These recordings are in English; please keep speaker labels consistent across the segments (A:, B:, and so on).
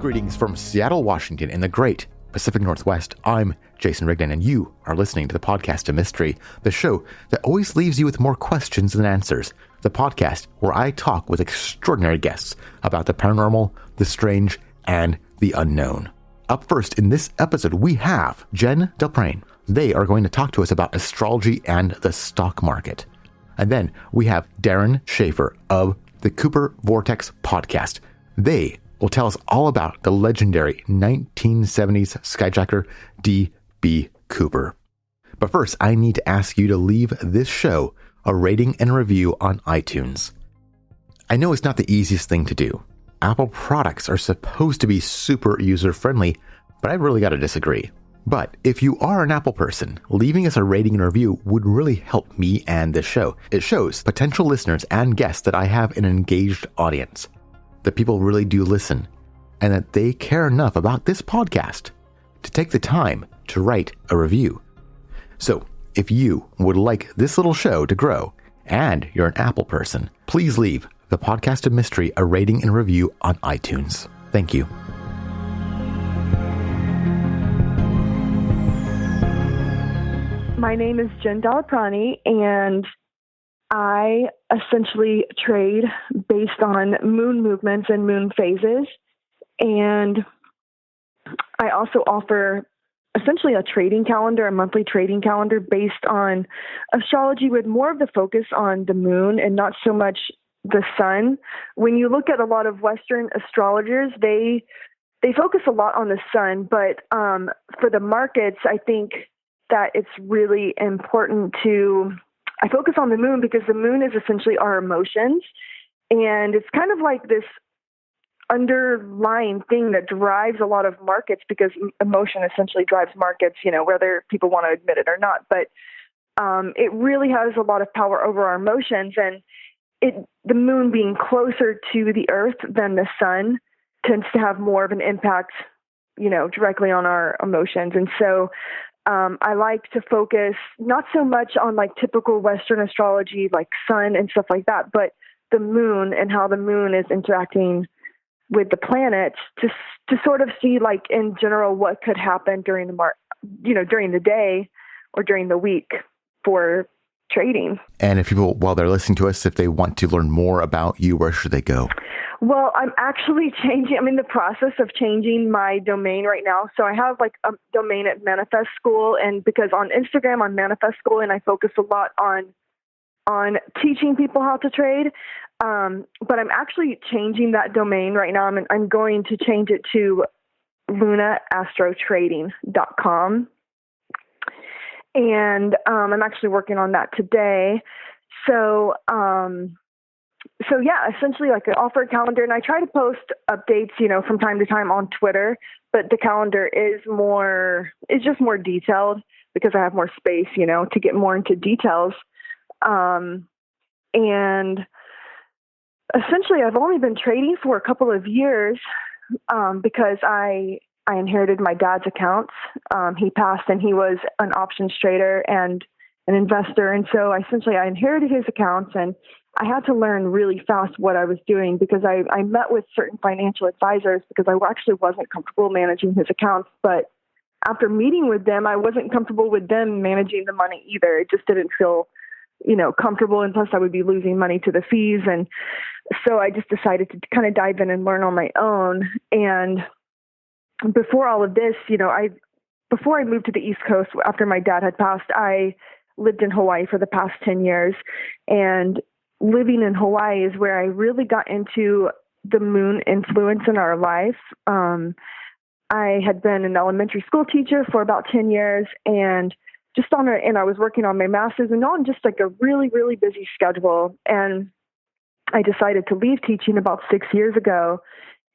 A: Greetings from Seattle, Washington, in the great Pacific Northwest. I'm Jason Rigdon, and you are listening to the podcast A Mystery, the show that always leaves you with more questions than answers. The podcast where I talk with extraordinary guests about the paranormal, the strange, and the unknown. Up first in this episode, we have Jenn Daleprane. They are going to talk to us about astrology and the stock market. And then we have Darren Schaefer of the Cooper Vortex podcast. They will tell us all about the legendary 1970s skyjacker D.B. Cooper. But first, I need to ask you to leave this show a rating and review on iTunes. I know it's not the easiest thing to do. Apple products are supposed to be super user-friendly, but I really got to disagree. But if you are an Apple person, leaving us a rating and review would really help me and this show. It shows potential listeners and guests that I have an engaged audience, that people really do listen, and that they care enough about this podcast to take the time to write a review. So if you would like this little show to grow and you're an Apple person, please leave the podcast A Mystery a rating and review on iTunes. Thank you.
B: My name is Jenn Daleprane, and I essentially trade based on moon movements and moon phases. And I also offer essentially a trading calendar, a monthly trading calendar based on astrology with more of the focus on the moon and not so much the sun. When you look at a lot of Western astrologers, they focus a lot on the sun, but for the markets, I think that it's really important I focus on the moon because the moon is essentially our emotions. And it's kind of like this underlying thing that drives a lot of markets, because emotion essentially drives markets, whether people want to admit it or not. But it really has a lot of power over our emotions. And the moon being closer to the earth than the sun tends to have more of an impact, directly on our emotions. And so I like to focus not so much on like typical Western astrology, like sun and stuff like that, but the moon and how the moon is interacting with the planets to sort of see, like, in general, what could happen during during the day or during the week for trading.
A: And if people, while they're listening to us, if they want to learn more about you, where should they go?
B: Well, I'm actually I'm in the process of changing my domain right now. So I have like a domain at Manifest School, and because on Instagram, I'm Manifest School, and I focus a lot on teaching people how to trade. But I'm actually changing that domain right now. I'm going to change it to lunaastrotrading.com. And I'm actually working on that today. So yeah, essentially, like, I offer a calendar, and I try to post updates, from time to time on Twitter, but the calendar is just more detailed because I have more space, to get more into details. And essentially, I've only been trading for a couple of years, because I inherited my dad's accounts. He passed, and he was an options trader and an investor. And so I inherited his accounts, and I had to learn really fast what I was doing, because I met with certain financial advisors because I actually wasn't comfortable managing his accounts. But after meeting with them, I wasn't comfortable with them managing the money either. It just didn't feel, comfortable, and plus I would be losing money to the fees. And so I just decided to kind of dive in and learn on my own. And before all of this, before I moved to the East Coast after my dad had passed, I lived in Hawaii for the past 10 years. And living in Hawaii is where I really got into the moon influence in our life. I had been an elementary school teacher for about 10 years, and I was working on my master's, and on just like a really, really busy schedule. And I decided to leave teaching about 6 years ago,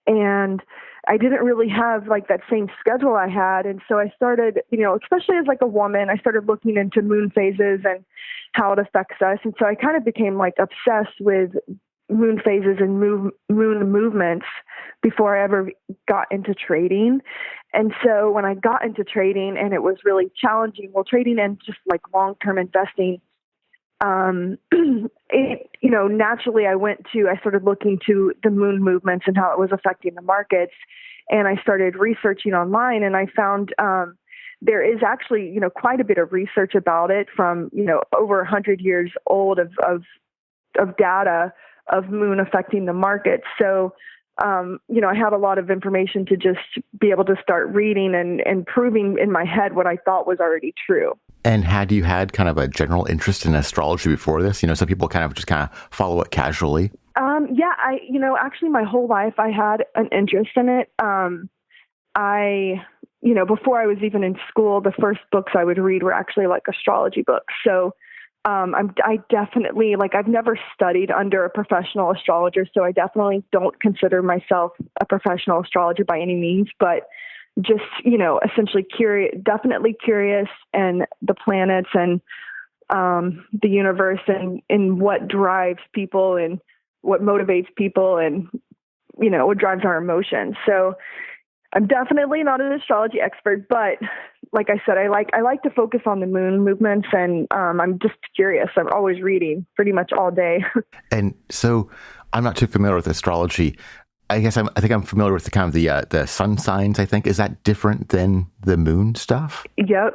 B: and I didn't really have like that same schedule I had. And so I started, especially as like a woman, I started looking into moon phases and how it affects us. And so I kind of became like obsessed with moon phases and moon movements before I ever got into trading. And so when I got into trading, and it was really challenging, trading and just like long-term investing, naturally I started looking to the moon movements and how it was affecting the markets. And I started researching online, and I found there is actually, quite a bit of research about it from, over 100 years old of data of moon affecting the markets. So, I had a lot of information to just be able to start reading and proving in my head what I thought was already true.
A: And had you had kind of a general interest in astrology before this? Some people kind of follow it casually.
B: Yeah, actually my whole life I had an interest in it. Before I was even in school, the first books I would read were actually like astrology books. So, I definitely, I've never studied under a professional astrologer, so I definitely don't consider myself a professional astrologer by any means, but just, essentially definitely curious, and the planets and the universe and what drives people and what motivates people and, what drives our emotions. So I'm definitely not an astrology expert, but like I said, I like to focus on the moon movements, and I'm just curious. I'm always reading pretty much all day.
A: And so I'm not too familiar with astrology. I think I'm familiar with the sun signs, I think. Is that different than the moon stuff?
B: Yep.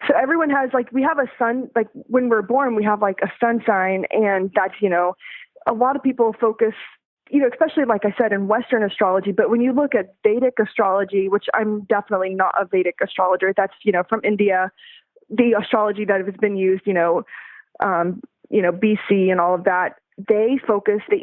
B: So everyone has, we have a sun, when we're born, we have a sun sign, and that's, a lot of people focus, especially like I said, in Western astrology. But when you look at Vedic astrology, which I'm definitely not a Vedic astrologer, that's, from India, the astrology that has been used, BC and all of that, they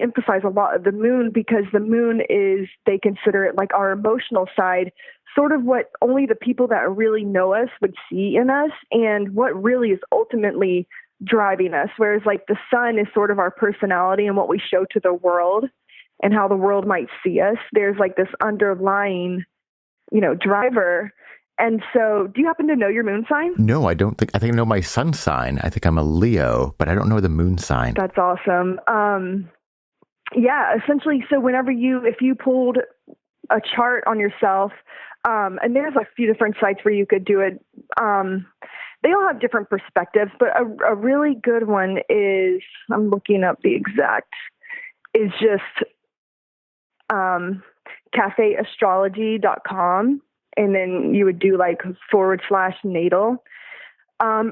B: emphasize a lot of the moon, because the moon is, they consider it like our emotional side, sort of what only the people that really know us would see in us, and what really is ultimately driving us. Whereas the sun is sort of our personality and what we show to the world and how the world might see us. There's this underlying, driver. And so, do you happen to know your moon sign?
A: No, I don't think. I think I know my sun sign. I think I'm a Leo, but I don't know the moon sign.
B: That's awesome. Yeah, essentially, so if you pulled a chart on yourself, and there's a few different sites where you could do it. They all have different perspectives, but a really good one is, I'm looking up the exact, is just cafeastrology.com. And then you would do /natal.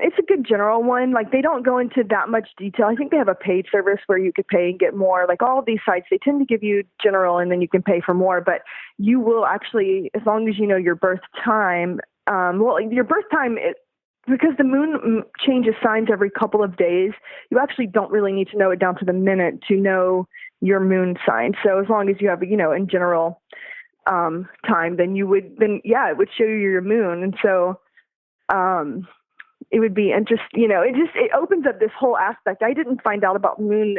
B: It's a good general one. They don't go into that much detail. I think they have a paid service where you could pay and get more. All of these sites, they tend to give you general, and then you can pay for more. But you will actually, as long as you know your birth time, your birth time, because the moon changes signs every couple of days, you actually don't really need to know it down to the minute to know your moon sign. So as long as you have, in general time, then it would show you your moon. And so it would be interesting, it opens up this whole aspect. I didn't find out about moon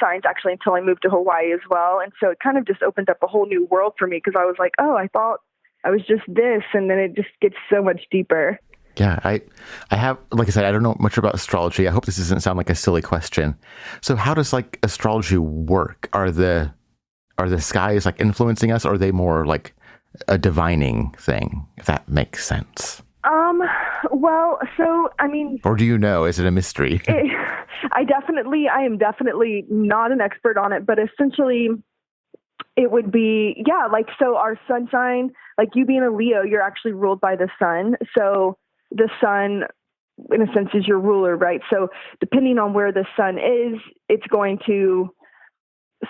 B: signs actually until I moved to Hawaii as well. And so it kind of just opened up a whole new world for me, because I was like, oh, I thought I was just this. And then it just gets so much deeper.
A: Yeah, I have, like I said, I don't know much about astrology. I hope this doesn't sound like a silly question. So how does astrology work? Are the skies influencing us, or are they more like a divining thing, if that makes sense?
B: Well, so, I mean...
A: Or do you know? Is it a mystery?
B: I am definitely not an expert on it, but essentially it would be, so our sun sign, you being a Leo, you're actually ruled by the sun. So the sun, in a sense, is your ruler, right? So depending on where the sun is, it's going to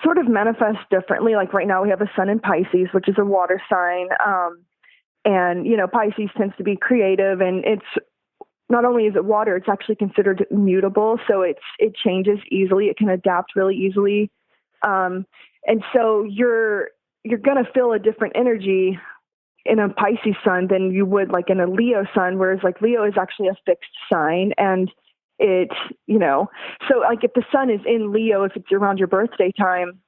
B: sort of manifest differently. Right now we have a sun in Pisces, which is a water sign. And, Pisces tends to be creative, and it's not only is it water, it's actually considered mutable. So it changes easily. It can adapt really easily. And so you're going to feel a different energy in a Pisces sun than you would in a Leo sun, whereas Leo is actually a fixed sign. And it, so if the sun is in Leo, if it's around your birthday time,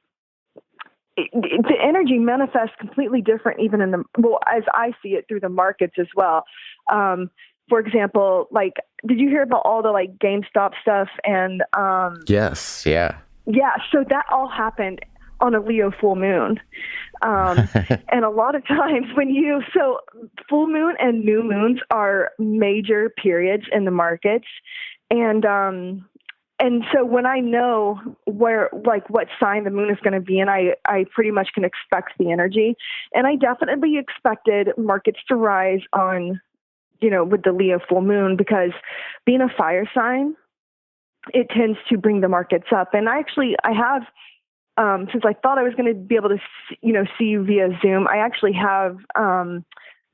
B: the energy manifests completely different, even as I see it through the markets as well. For example, did you hear about all the GameStop stuff? And
A: yes, yeah.
B: Yeah, so that all happened on a Leo full moon. And a lot of times so full moon and new moons are major periods in the markets. And And so when I know where, like what sign the moon is going to be in, I pretty much can expect the energy. And I definitely expected markets to rise on, with the Leo full moon, because being a fire sign, it tends to bring the markets up. And I have, since I thought I was going to be able to, see you via Zoom, I actually have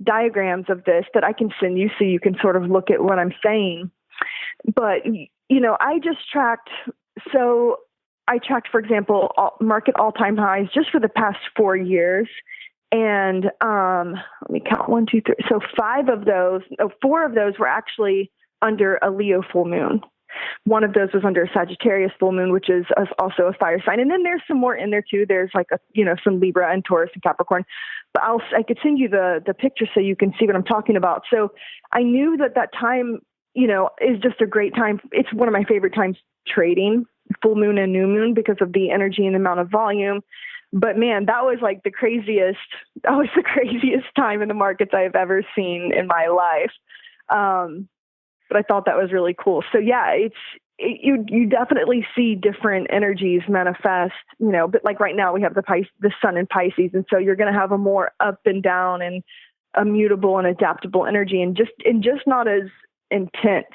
B: diagrams of this that I can send you so you can sort of look at what I'm saying. But, I just tracked, for example, market all-time highs just for the past 4 years. And let me count 1, 2, 3. So 4 of those were actually under a Leo full moon. One of those was under a Sagittarius full moon, which is also a fire sign. And then there's some more in there too. There's like some Libra and Taurus and Capricorn. But I could send you the picture so you can see what I'm talking about. So I knew that time, is just a great time. It's one of my favorite times trading, full moon and new moon, because of the energy and the amount of volume. But man, that was like the craziest time in the markets I have ever seen in my life. But I thought that was really cool. So yeah, you definitely see different energies manifest, but like right now we have the sun in Pisces. And so you're going to have a more up and down and a mutable and adaptable energy, and just not as intense.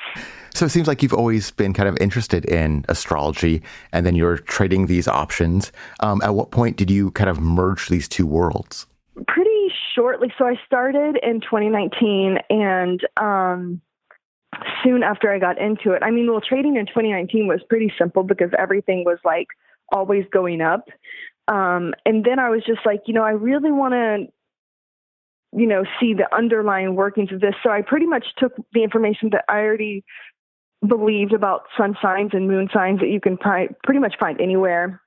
A: So it seems like you've always been kind of interested in astrology, and then you're trading these options. At what point did you kind of merge these two worlds?
B: Pretty shortly. So I started in 2019, and soon after I got into it, trading in 2019 was pretty simple because everything was like always going up. And then I was just like, I really want to, see the underlying workings of this. So I pretty much took the information that I already believed about sun signs and moon signs that you can pretty much find anywhere,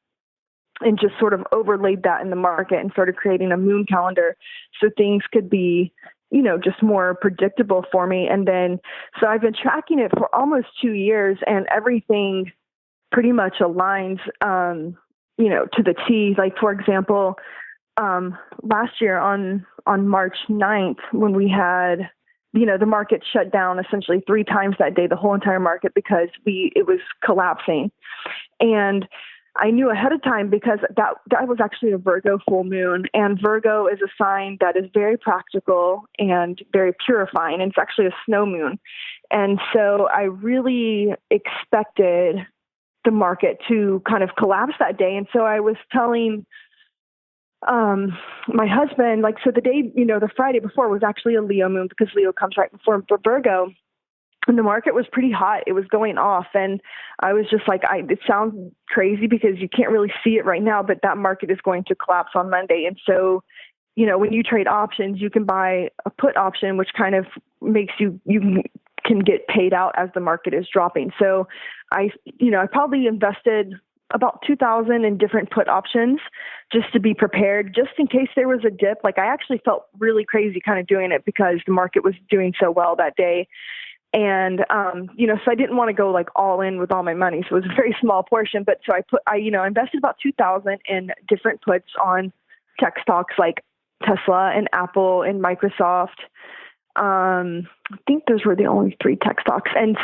B: and just sort of overlaid that in the market and started creating a moon calendar so things could be, just more predictable for me. And then, so I've been tracking it for almost 2 years, and everything pretty much aligns, to the T. Like, for example, last year on March 9th, when we had, the market shut down essentially 3 times that day, the whole entire market, because it was collapsing. And I knew ahead of time because that was actually a Virgo full moon, and Virgo is a sign that is very practical and very purifying. And it's actually a snow moon. And so I really expected the market to kind of collapse that day. And so I was telling my husband, like, so the day, the Friday before was actually a Leo moon, because Leo comes right before Virgo. And the market was pretty hot. It was going off. And I was just like, it sounds crazy because you can't really see it right now, but that market is going to collapse on Monday. And so, when you trade options, you can buy a put option, which kind of makes you can get paid out as the market is dropping. So I probably invested about 2,000 in different put options just to be prepared, just in case there was a dip. Like, I actually felt really crazy kind of doing it because the market was doing so well that day. And, so I didn't want to go like all in with all my money. So it was a very small portion, but so I invested about 2,000 in different puts on tech stocks like Tesla and Apple and Microsoft. I think those were the only 3 tech stocks. And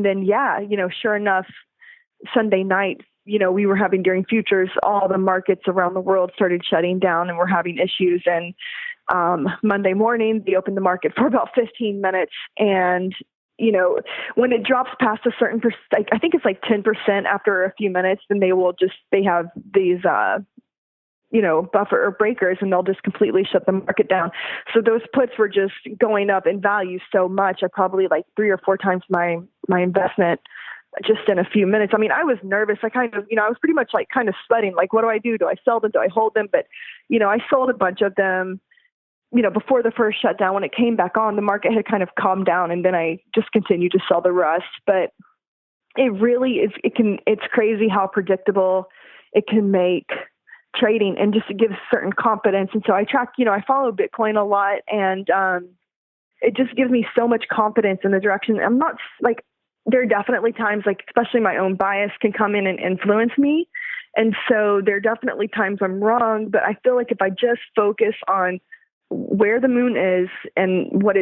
B: then, sure enough, Sunday night, we were having, during futures, all the markets around the world started shutting down and we're having issues. And, Monday morning, they opened the market for about 15 minutes. And, when it drops past a certain percent, I think it's like 10% after a few minutes, then they have these, buffer or breakers, and they'll just completely shut the market down. So those puts were just going up in value so much. I probably like 3 or 4 times my investment just in a few minutes. I mean, I was nervous. I kind of, I was pretty much like kind of sweating. Like, what do I do? Do I sell them? Do I hold them? But, I sold a bunch of them, before the first shutdown. When it came back on, the market had kind of calmed down, and then I just continued to sell the rest. But it really is, it's crazy how predictable it can make trading, and just to give certain confidence. And so I track, I follow Bitcoin a lot, and it just gives me so much confidence in the direction. I'm not like, there are definitely times, like, especially my own bias can come in and influence me. And so there are definitely times I'm wrong, but I feel like if I just focus on where the moon is and what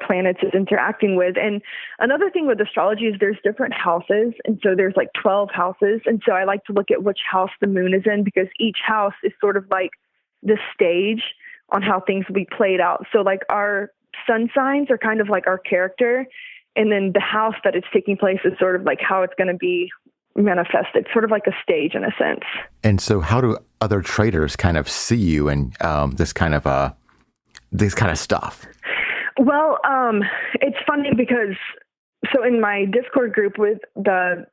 B: planets it's interacting with. And another thing with astrology is there's different houses. And so there's like 12 houses. And so I like to look at which house the moon is in, because each house is sort of like the stage on how things will be played out. So like our sun signs are kind of like our character. And then the house that it's taking place is sort of like how it's going to be manifested, sort of like a stage in a sense.
A: And so how do other traders kind of see you and this kind of stuff?
B: Well, it's funny because so in my Discord group with the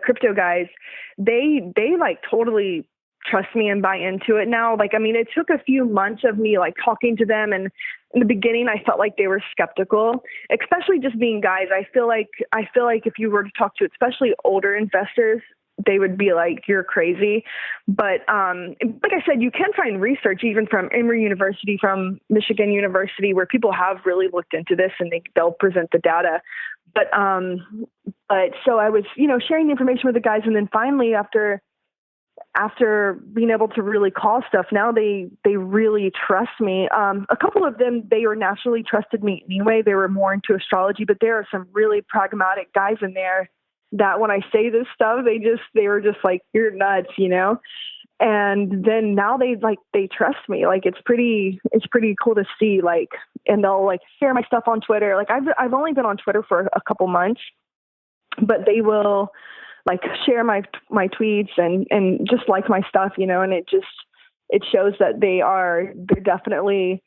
B: crypto guys, they like totally trust me and buy into it now. Like, I mean, it took a few months of me like talking to them, and in the beginning I felt like they were skeptical, especially just being guys. I feel like if you were to talk to especially older investors, they would be like, you're crazy. But like I said, you can find research even from Emory University, from Michigan University, where people have really looked into this and they'll present the data. But so I was, sharing the information with the guys. And then finally, after being able to really call stuff, now they really trust me. A couple of them, they were naturally trusted me anyway. They were more into astrology, but there are some really pragmatic guys in there that when I say this stuff, they were just like, you're nuts, And then now they trust me. Like, it's pretty cool to see, like, and they'll like share my stuff on Twitter. Like I've only been on Twitter for a couple months, but they will like share my tweets and just like my stuff, and it shows that they're definitely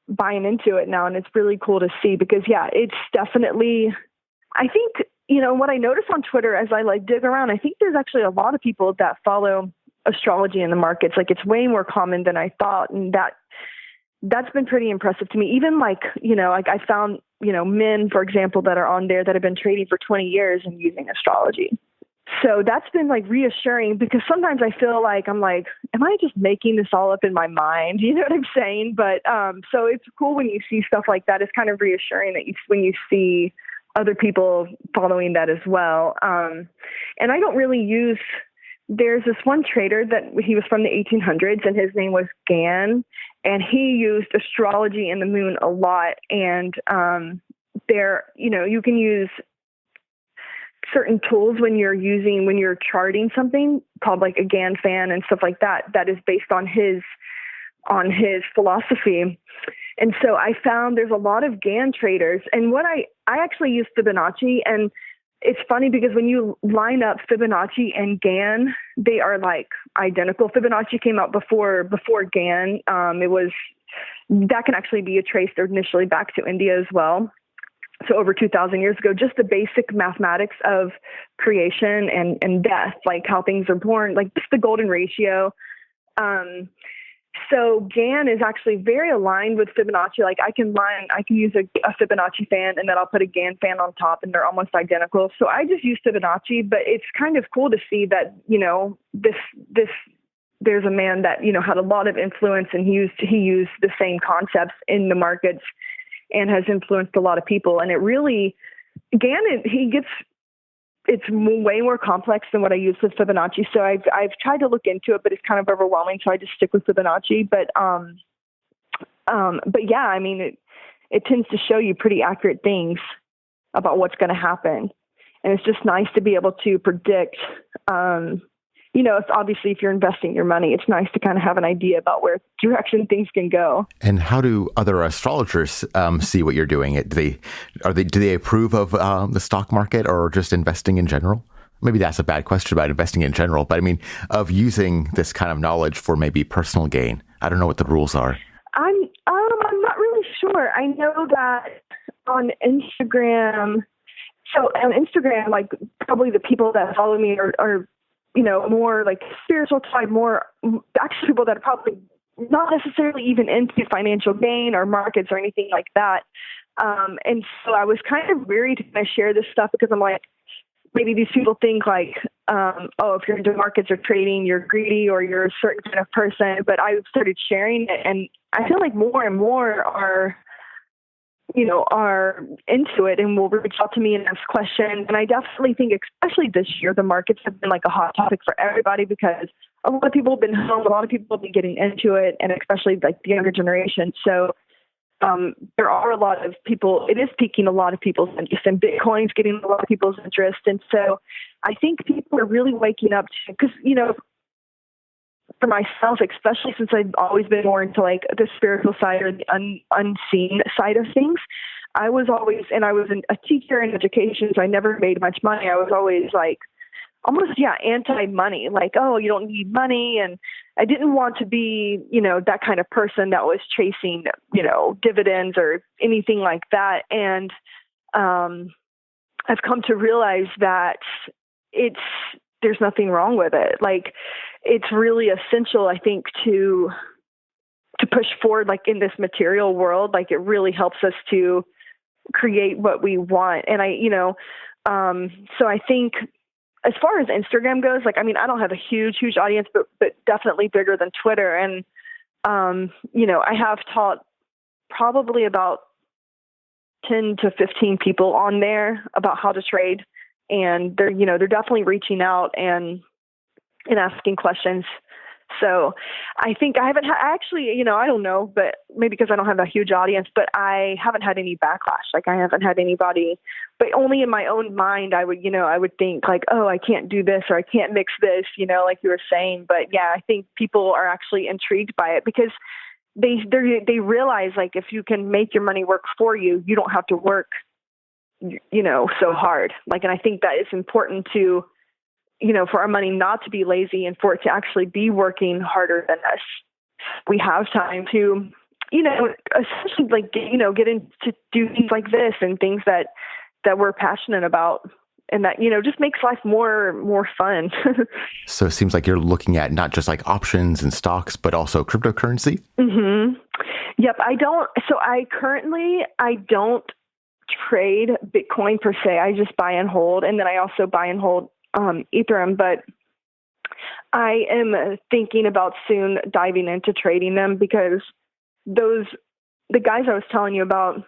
B: buying into it now. And it's really cool to see, because it's definitely, I think, what I notice on Twitter as I like dig around, I think there's actually a lot of people that follow astrology in the markets. Like, it's way more common than I thought. And that's been pretty impressive to me. Even like, like I found, men, for example, that are on there that have been trading for 20 years and using astrology. So that's been like reassuring, because sometimes I feel like I'm like, am I just making this all up in my mind? You know what I'm saying? But so it's cool when you see stuff like that. It's kind of reassuring that when you see other people following that as well. And I don't really there's this one trader that he was from the 1800s, and his name was Gann, and he used astrology and the moon a lot. And you can use certain tools when you're charting something called like a Gann fan and stuff like that, that is based on his philosophy. And so I found there's a lot of Gann traders, and I actually use Fibonacci, and it's funny because when you line up Fibonacci and Gann, they are like identical. Fibonacci came out before Gann. That can actually be traced initially back to India as well. So over 2,000 years ago, just the basic mathematics of creation and death, like how things are born, like just the golden ratio. So Gann is actually very aligned with Fibonacci. Like I can use a Fibonacci fan, and then I'll put a Gann fan on top, and they're almost identical. So I just use Fibonacci, but it's kind of cool to see that, there's a man that, had a lot of influence, and he used the same concepts in the markets and has influenced a lot of people. And it really, Gann, it's way more complex than what I use with Fibonacci. So I've tried to look into it, but it's kind of overwhelming. So I just stick with Fibonacci. But yeah, I mean, it tends to show you pretty accurate things about what's going to happen. And it's just nice to be able to predict, if you're investing your money, it's nice to kind of have an idea about where direction things can go.
A: And how do other astrologers see what you're doing? Do they approve of the stock market or just investing in general? Maybe that's a bad question about investing in general, but I mean, of using this kind of knowledge for maybe personal gain. I don't know what the rules are. I'm not really sure. I know that on Instagram, like probably the people that follow me are more like spiritual type, more actually people that are probably not necessarily even into financial gain or markets or anything like that. And so I was kind of weary to kind of share this stuff, because I'm like, maybe these people think like, if you're into markets or trading, you're greedy or you're a certain kind of person. But I started sharing it, and I feel like more and more are into it and will reach out to me and ask questions. And I definitely think, especially this year, the markets have been like a hot topic for everybody, because
B: a lot of people have been home, a lot of people have been getting into it, and especially like the younger generation. So there are a lot of people, it is piquing a lot of people's interest, and Bitcoin's getting a lot of people's interest. And so I think people are really waking up to, because, you know, for myself, especially since I've always been more into like the spiritual side or the unseen side of things, I was always, and I was a teacher in education, so I never made much money. I was always like, almost, anti-money, like, oh, you don't need money. And I didn't want to be, you know, that kind of person that was chasing, you know, dividends or anything like that. And I've come to realize that there's nothing wrong with it. Like, it's really essential, I think, to push forward, like in this material world. Like, it really helps us to create what we want. And so I think, as far as Instagram goes, like, I mean, I don't have a huge audience, but definitely bigger than Twitter. And, you know, I have taught probably about 10 to 15 people on there about how to trade. And they're definitely reaching out and asking questions. So I think I haven't actually, you know, I don't know, but maybe because I don't have a huge audience, but I haven't had any backlash. Like, I haven't had anybody, but only in my own mind, I would think like, oh, I can't do this, or I can't mix this, you know, like you were saying. But yeah, I think people are actually intrigued by it because they realize, like, if you can make your money work for you, you don't have to work, you know, so hard. Like, and I think that is important to, you know, for our money not to be lazy and for it to actually be working harder than us. We have time to, you know, essentially, like, get into do things like this and things that we're passionate about, and that, you know, just makes life more fun.
A: So it seems like you're looking at not just like options and stocks, but also cryptocurrency.
B: Mm-hmm. Yep. I currently don't trade Bitcoin per se. I just buy and hold. And then I also buy and hold Ethereum, but I am thinking about soon diving into trading them, because the guys I was telling you about,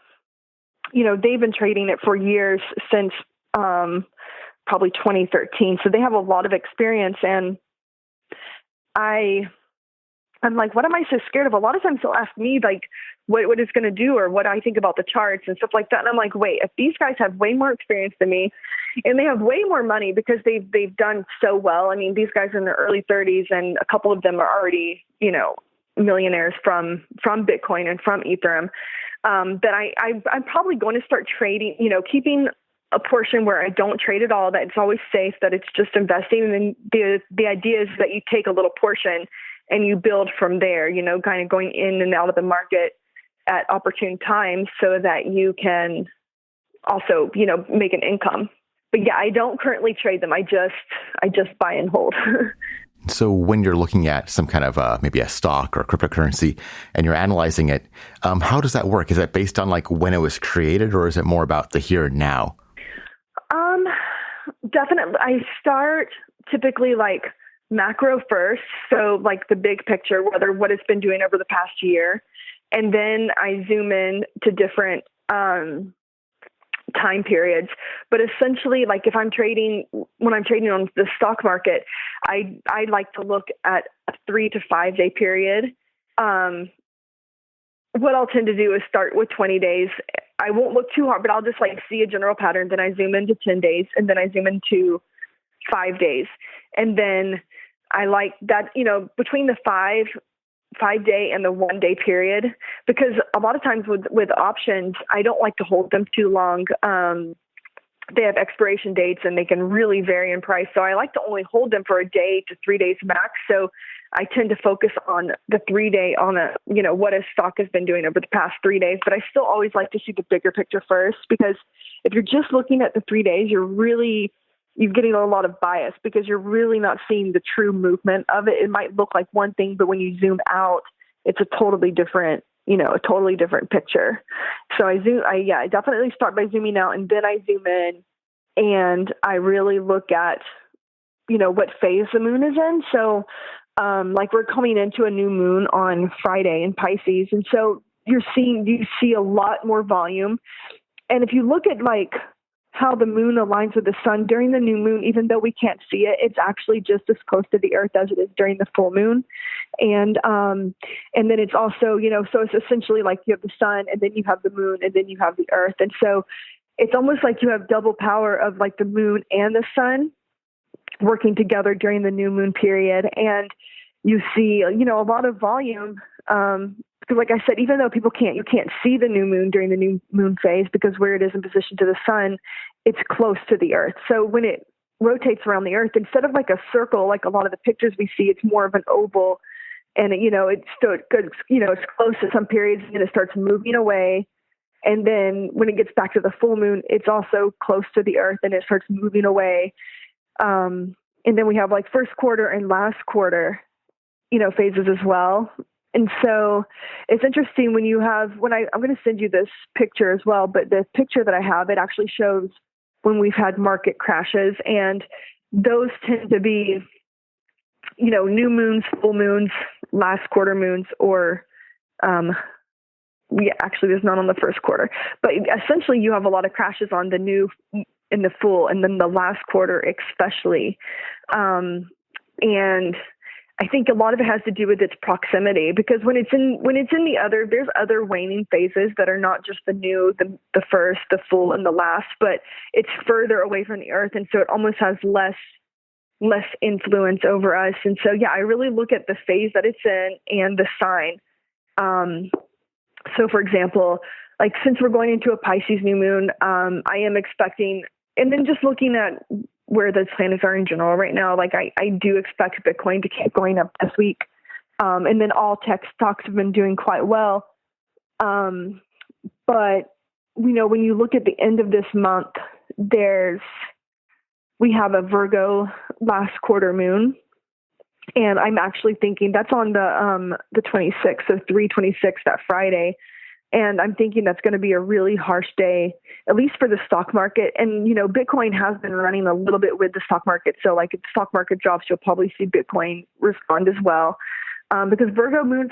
B: you know, they've been trading it for years, since probably 2013. So they have a lot of experience, and I'm like, what am I so scared of? A lot of times they'll ask me like what it's going to do, or what I think about the charts and stuff like that. And I'm like, wait, if these guys have way more experience than me, and they have way more money because they've done so well. I mean, these guys are in their early 30s, and a couple of them are already, you know, millionaires from Bitcoin and from Ethereum. That I'm probably going to start trading, you know, keeping a portion where I don't trade at all, that it's always safe, that it's just investing. And then the idea is that you take a little portion and you build from there, you know, kind of going in and out of the market at opportune times so that you can also, you know, make an income. But yeah, I don't currently trade them. I just buy and hold.
A: So when you're looking at some kind of maybe a stock or cryptocurrency and you're analyzing it, how does that work? Is that based on like when it was created, or is it more about the here and now?
B: Definitely. I start typically like macro first. So like the big picture, what it's been doing over the past year. And then I zoom in to different time periods. But essentially, like when I'm trading on the stock market, I like to look at a 3 to 5 day period. What I'll tend to do is start with 20 days. I won't look too hard, but I'll just like see a general pattern. Then I zoom into 10 days, and then I zoom into 5 days. And then I like that, you know, between the 5 day and the 1 day period, because a lot of times with options, I don't like to hold them too long. They have expiration dates and they can really vary in price. So I like to only hold them for a day to 3 days max. So I tend to focus on the 3 day what a stock has been doing over the past 3 days. But I still always like to see the bigger picture first, because if you're just looking at the 3 days, you're getting a lot of bias, because you're really not seeing the true movement of it. It might look like one thing, but when you zoom out, it's a totally different picture. So I definitely start by zooming out, and then I zoom in and I really look at, you know, what phase the moon is in. So, like we're coming into a new moon on Friday in Pisces. And so you see a lot more volume. And if you look at like how the moon aligns with the sun during the new moon. Even though we can't see it, it's actually just as close to the earth as it is during the full moon. And then it's also, so it's essentially like you have the sun, and then you have the moon, and then you have the earth. And so it's almost like you have double power of like the moon and the sun working together during the new moon period. And you see, a lot of volume, because like I said, even though you can't see the new moon during the new moon phase, because where it is in position to the sun, it's close to the earth. So when it rotates around the earth, instead of like a circle, like a lot of the pictures we see, it's more of an oval, and it's close at some periods, and then it starts moving away. And then when it gets back to the full moon, it's also close to the earth, and it starts moving away. And then we have like first quarter and last quarter, phases as well. And so it's interesting I'm going to send you this picture as well, but the picture that I have, it actually shows when we've had market crashes, and those tend to be, new moons, full moons, last quarter moons, or, actually there's none on the first quarter, but essentially you have a lot of crashes on the new and the full, and then the last quarter especially. And I think a lot of it has to do with its proximity, because when it's in there's other waning phases that are not just the new, the first, the full, and the last, but it's further away from the earth. And so it almost has less influence over us. And so, I really look at the phase that it's in and the sign. So for example, like since we're going into a Pisces new moon, I am expecting, and then just looking at where the planets are in general right now, like I do expect Bitcoin to keep going up this week. And then all tech stocks have been doing quite well. But, when you look at the end of this month, we have a Virgo last quarter moon. And I'm actually thinking that's on the 26th, so 3/26, that Friday. And I'm thinking that's going to be a really harsh day, at least for the stock market. And, Bitcoin has been running a little bit with the stock market. So like if the stock market drops, you'll probably see Bitcoin respond as well. Because Virgo moons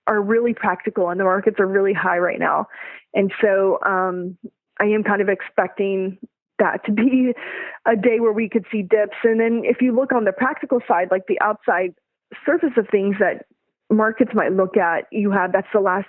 B: are really practical, and the markets are really high right now. And so I am kind of expecting that to be a day where we could see dips. And then if you look on the practical side, like the outside surface of things that markets might look at, that's the last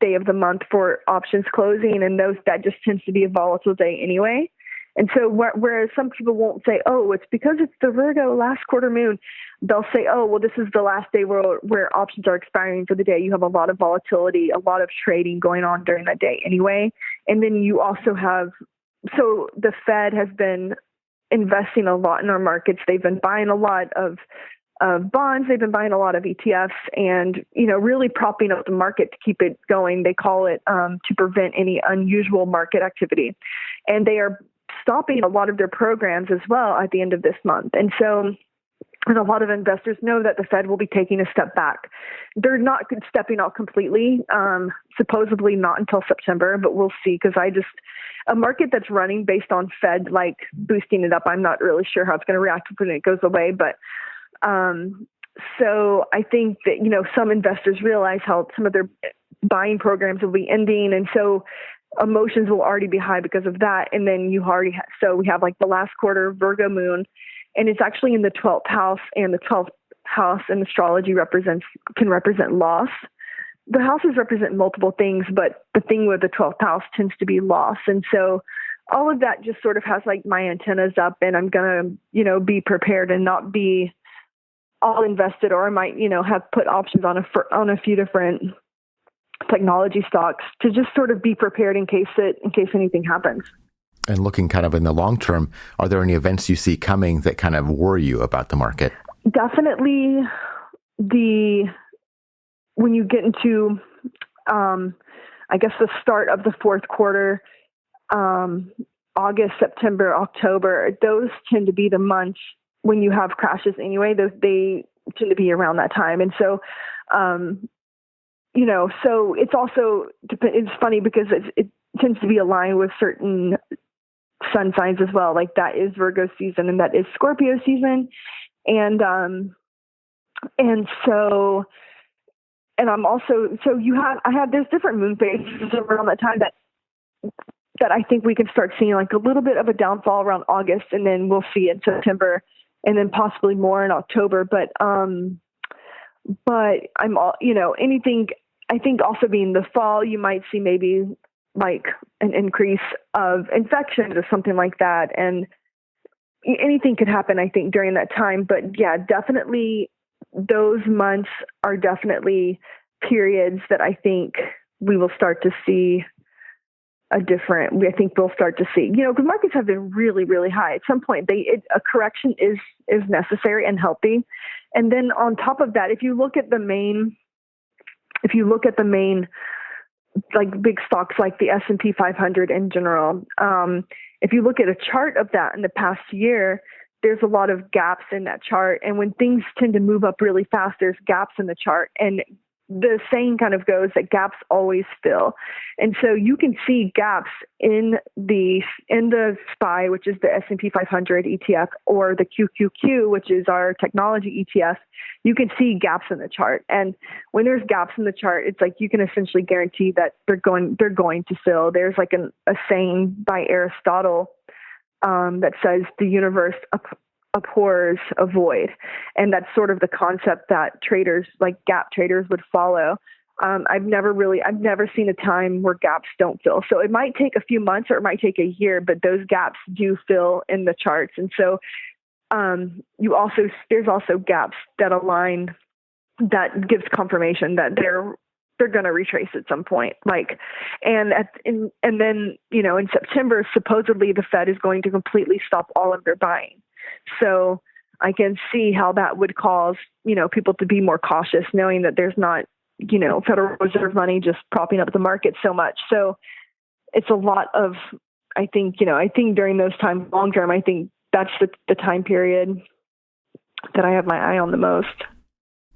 B: day of the month for options closing, and that just tends to be a volatile day anyway. And so whereas some people won't say, oh, it's because it's the Virgo last quarter moon, they'll say, oh, well, this is the last day where options are expiring for the day. You have a lot of volatility, a lot of trading going on during that day anyway. And then you also so the Fed has been investing a lot in our markets. They've been buying a lot of bonds. They've been buying a lot of ETFs, and, really propping up the market to keep it going. They call it to prevent any unusual market activity. And they are stopping a lot of their programs as well at the end of this month. And so, and a lot of investors know that the Fed will be taking a step back. They're not stepping out completely, supposedly not until September, but we'll see. Because a market that's running based on Fed, like boosting it up, I'm not really sure how it's going to react when it goes away. But so I think that, some investors realize how some of their buying programs will be ending. And so emotions will already be high because of that. And then so we have like the last quarter Virgo moon, and it's actually in the 12th house, and the 12th house in astrology can represent loss. The houses represent multiple things, but the thing with the 12th house tends to be loss. And so all of that just sort of has like my antennas up, and I'm going to, be prepared and not be all invested, or I might, have put options on a few different technology stocks to just sort of be prepared in case anything happens.
A: And looking kind of in the long term, are there any events you see coming that kind of worry you about the market?
B: Definitely when you get into, I guess the start of the fourth quarter, August, September, October, those tend to be the months when you have crashes anyway. They tend to be around that time. And so, so it's also, it's funny because it tends to be aligned with certain sun signs as well. Like that is Virgo season, and that is Scorpio season. And so, and I'm also, there's different moon phases around that time that that I think we can start seeing like a little bit of a downfall around August, and then we'll see in September, and then possibly more in October. But I'm all, anything, I think also being the fall, you might see maybe like an increase of infections or something like that. And anything could happen, I think, during that time. But yeah, definitely those months are definitely periods that I think we will start to see I think we'll start to see, because markets have been really, really high. At some point, a correction is necessary and healthy. And then on top of that, if you look at the main, like big stocks like the S&P 500 in general, if you look at a chart of that in the past year, there's a lot of gaps in that chart. And when things tend to move up really fast, there's gaps in the chart. And the saying kind of goes that gaps always fill. And so you can see gaps in the SPY, which is the S&P 500 ETF, or the QQQ, which is our technology ETF. You can see gaps in the chart. And when there's gaps in the chart, it's like you can essentially guarantee that they're going to fill. There's like a saying by Aristotle that says the universe abhors a void. And that's sort of the concept that traders, like gap traders, would follow. I've never seen a time where gaps don't fill. So it might take a few months or it might take a year, but those gaps do fill in the charts. And so there's also gaps that align, that gives confirmation that they're going to retrace at some point. And then, in September, supposedly the Fed is going to completely stop all of their buying. So I can see how that would cause, people to be more cautious, knowing that there's not, Federal Reserve money just propping up the market so much. So it's a lot of, I think during those times, long term, I think that's the time period that I have my eye on the most.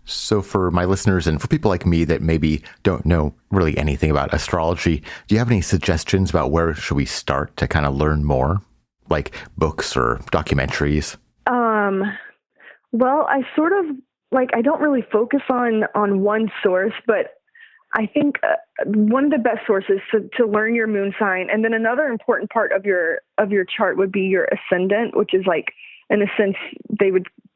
A: So for my listeners and for people like me that maybe don't know really anything about astrology, do you have any suggestions about where should we start to kind of learn more, like books or documentaries?
B: Well, I sort of I don't really focus on one source, but I think one of the best sources to learn your moon sign, and then another important part of your chart would be your ascendant, which is like, in a sense,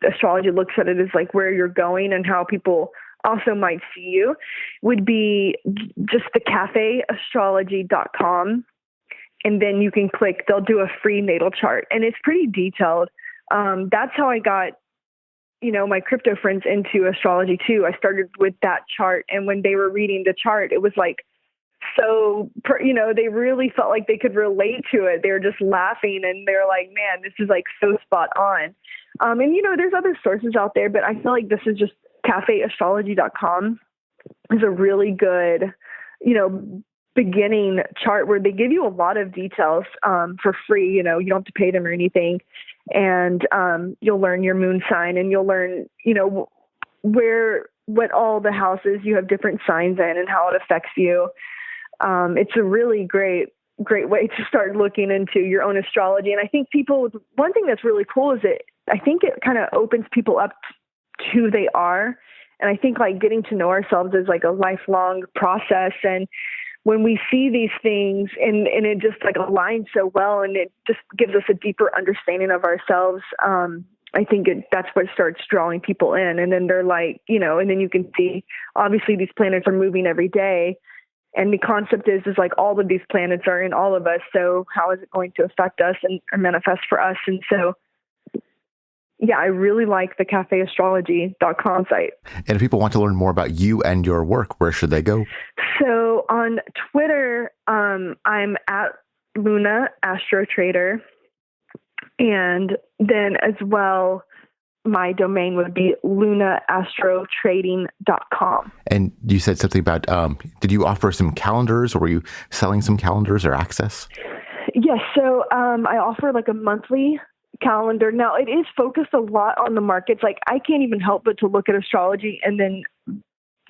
B: astrology looks at it as like where you're going and how people also might see you, would be just the cafeastrology.com. And then you can click, they'll do a free natal chart, and it's pretty detailed. That's how I got, my crypto friends into astrology too. I started with that chart. And when they were reading the chart, it was like, they really felt like they could relate to it. They were just laughing and they're like, man, this is like so spot on. And there's other sources out there, but I feel like this is just cafeastrology.com is a really good, beginning chart where they give you a lot of details for free. You don't have to pay them or anything. And you'll learn your moon sign, and you'll learn, what all the houses you have different signs in and how it affects you. It's a really great way to start looking into your own astrology. And I think one thing that's really cool is I think it kind of opens people up to who they are. And I think getting to know ourselves is like a lifelong process. And when we see these things and it just aligns so well, and it just gives us a deeper understanding of ourselves, I think that's what starts drawing people in. And then they're and then you can see, obviously these planets are moving every day. And the concept is all of these planets are in all of us. So how is it going to affect us and manifest for us? And so, yeah, I really like the cafeastrology.com site.
A: And if people want to learn more about you and your work, where should they go?
B: So on Twitter, I'm at Luna Astro Trader. And then as well, my domain would be lunaastrotrading.com. And
A: you said something about, did you offer some calendars, or were you selling some calendars or access?
B: Yes. So I offer a monthly calendar. Now, it is focused a lot on the markets. I can't even help but to look at astrology and then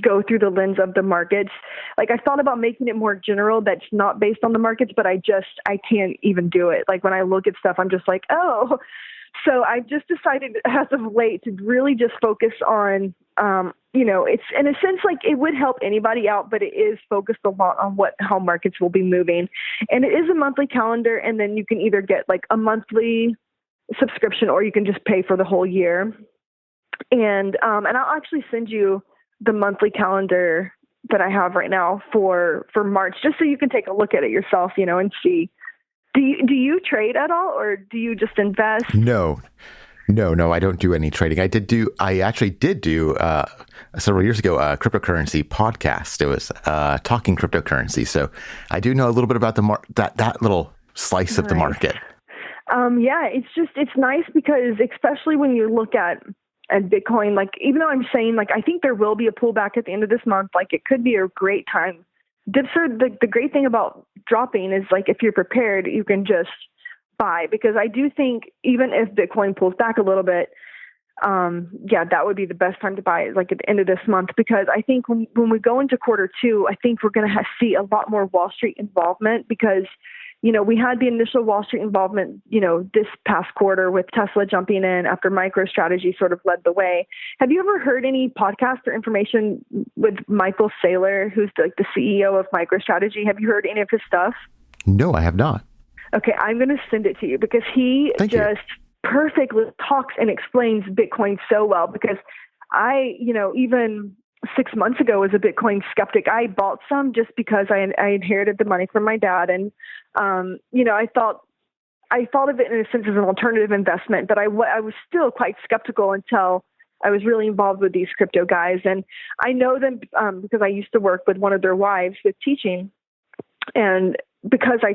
B: go through the lens of the markets. I thought about making it more general that's not based on the markets, but I can't even do it. When I look at stuff, I'm just like, oh. So I just decided as of late to really just focus on it's in a sense like it would help anybody out, but it is focused a lot on how markets will be moving. And it is a monthly calendar. And then you can either get like a monthly subscription or you can just pay for the whole year. And I'll actually send you the monthly calendar that I have right now for March, just so you can take a look at it yourself, and see. Do you trade at all, or do you just invest?
A: No, I don't do any trading. I actually did do several years ago a cryptocurrency podcast. It was talking cryptocurrency. So I do know a little bit about that little slice of the market.
B: Yeah, it's nice because especially when you look at Bitcoin, like even though I'm saying like I think there will be a pullback at the end of this month, like it could be a great time. Dips are the great thing about dropping is like if you're prepared, you can just buy, because I do think even if Bitcoin pulls back a little bit, that would be the best time to buy like at the end of this month, because I think when we go into quarter two, I think we're going to see a lot more Wall Street involvement because we had the initial Wall Street involvement, this past quarter with Tesla jumping in after MicroStrategy sort of led the way. Have you ever heard any podcast or information with Michael Saylor, who's the CEO of MicroStrategy? Have you heard any of his stuff?
A: No, I have not.
B: Okay, I'm going to send it to you because he perfectly talks and explains Bitcoin so well, because I, even 6 months ago was a Bitcoin skeptic. I bought some just because I inherited the money from my dad. And, I thought of it in a sense as an alternative investment, but I was still quite skeptical until I was really involved with these crypto guys. And I know them because I used to work with one of their wives with teaching. And because I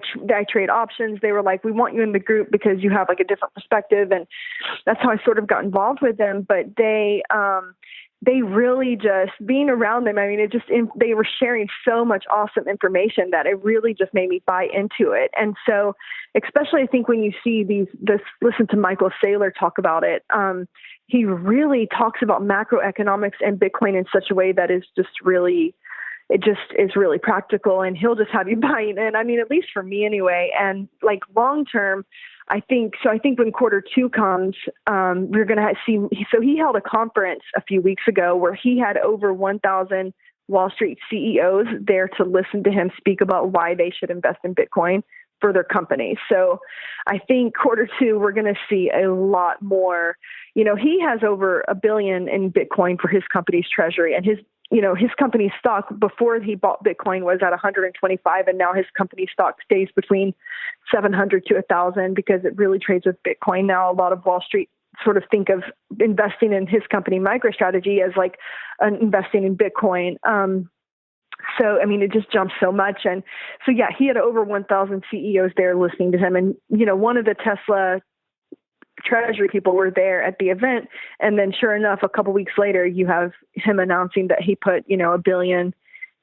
B: trade options, they were like, we want you in the group because you have like a different perspective. And that's how I sort of got involved with them. But they really just being around them. I mean, they were sharing so much awesome information that it really just made me buy into it. And so, especially I think when you see listen to Michael Saylor talk about it, he really talks about macroeconomics and Bitcoin in such a way that is just really practical, and he'll just have you buying in. I mean, at least for me anyway. And like long term, I think when quarter two comes, we're going to see. So he held a conference a few weeks ago where he had over 1,000 Wall Street CEOs there to listen to him speak about why they should invest in Bitcoin for their company. So I think quarter two, we're going to see a lot more. He has over $1 billion in Bitcoin for his company's treasury, and his company's stock before he bought Bitcoin was at 125, and now his company stock stays between 700 to 1,000 because it really trades with Bitcoin. Now, a lot of Wall Street sort of think of investing in his company, MicroStrategy, as like investing in Bitcoin. So, I mean, it just jumps so much. And so, yeah, he had over 1,000 CEOs there listening to him. And, one of the Tesla treasury people were there at the event. And then sure enough, a couple weeks later, you have him announcing that he put, $1 billion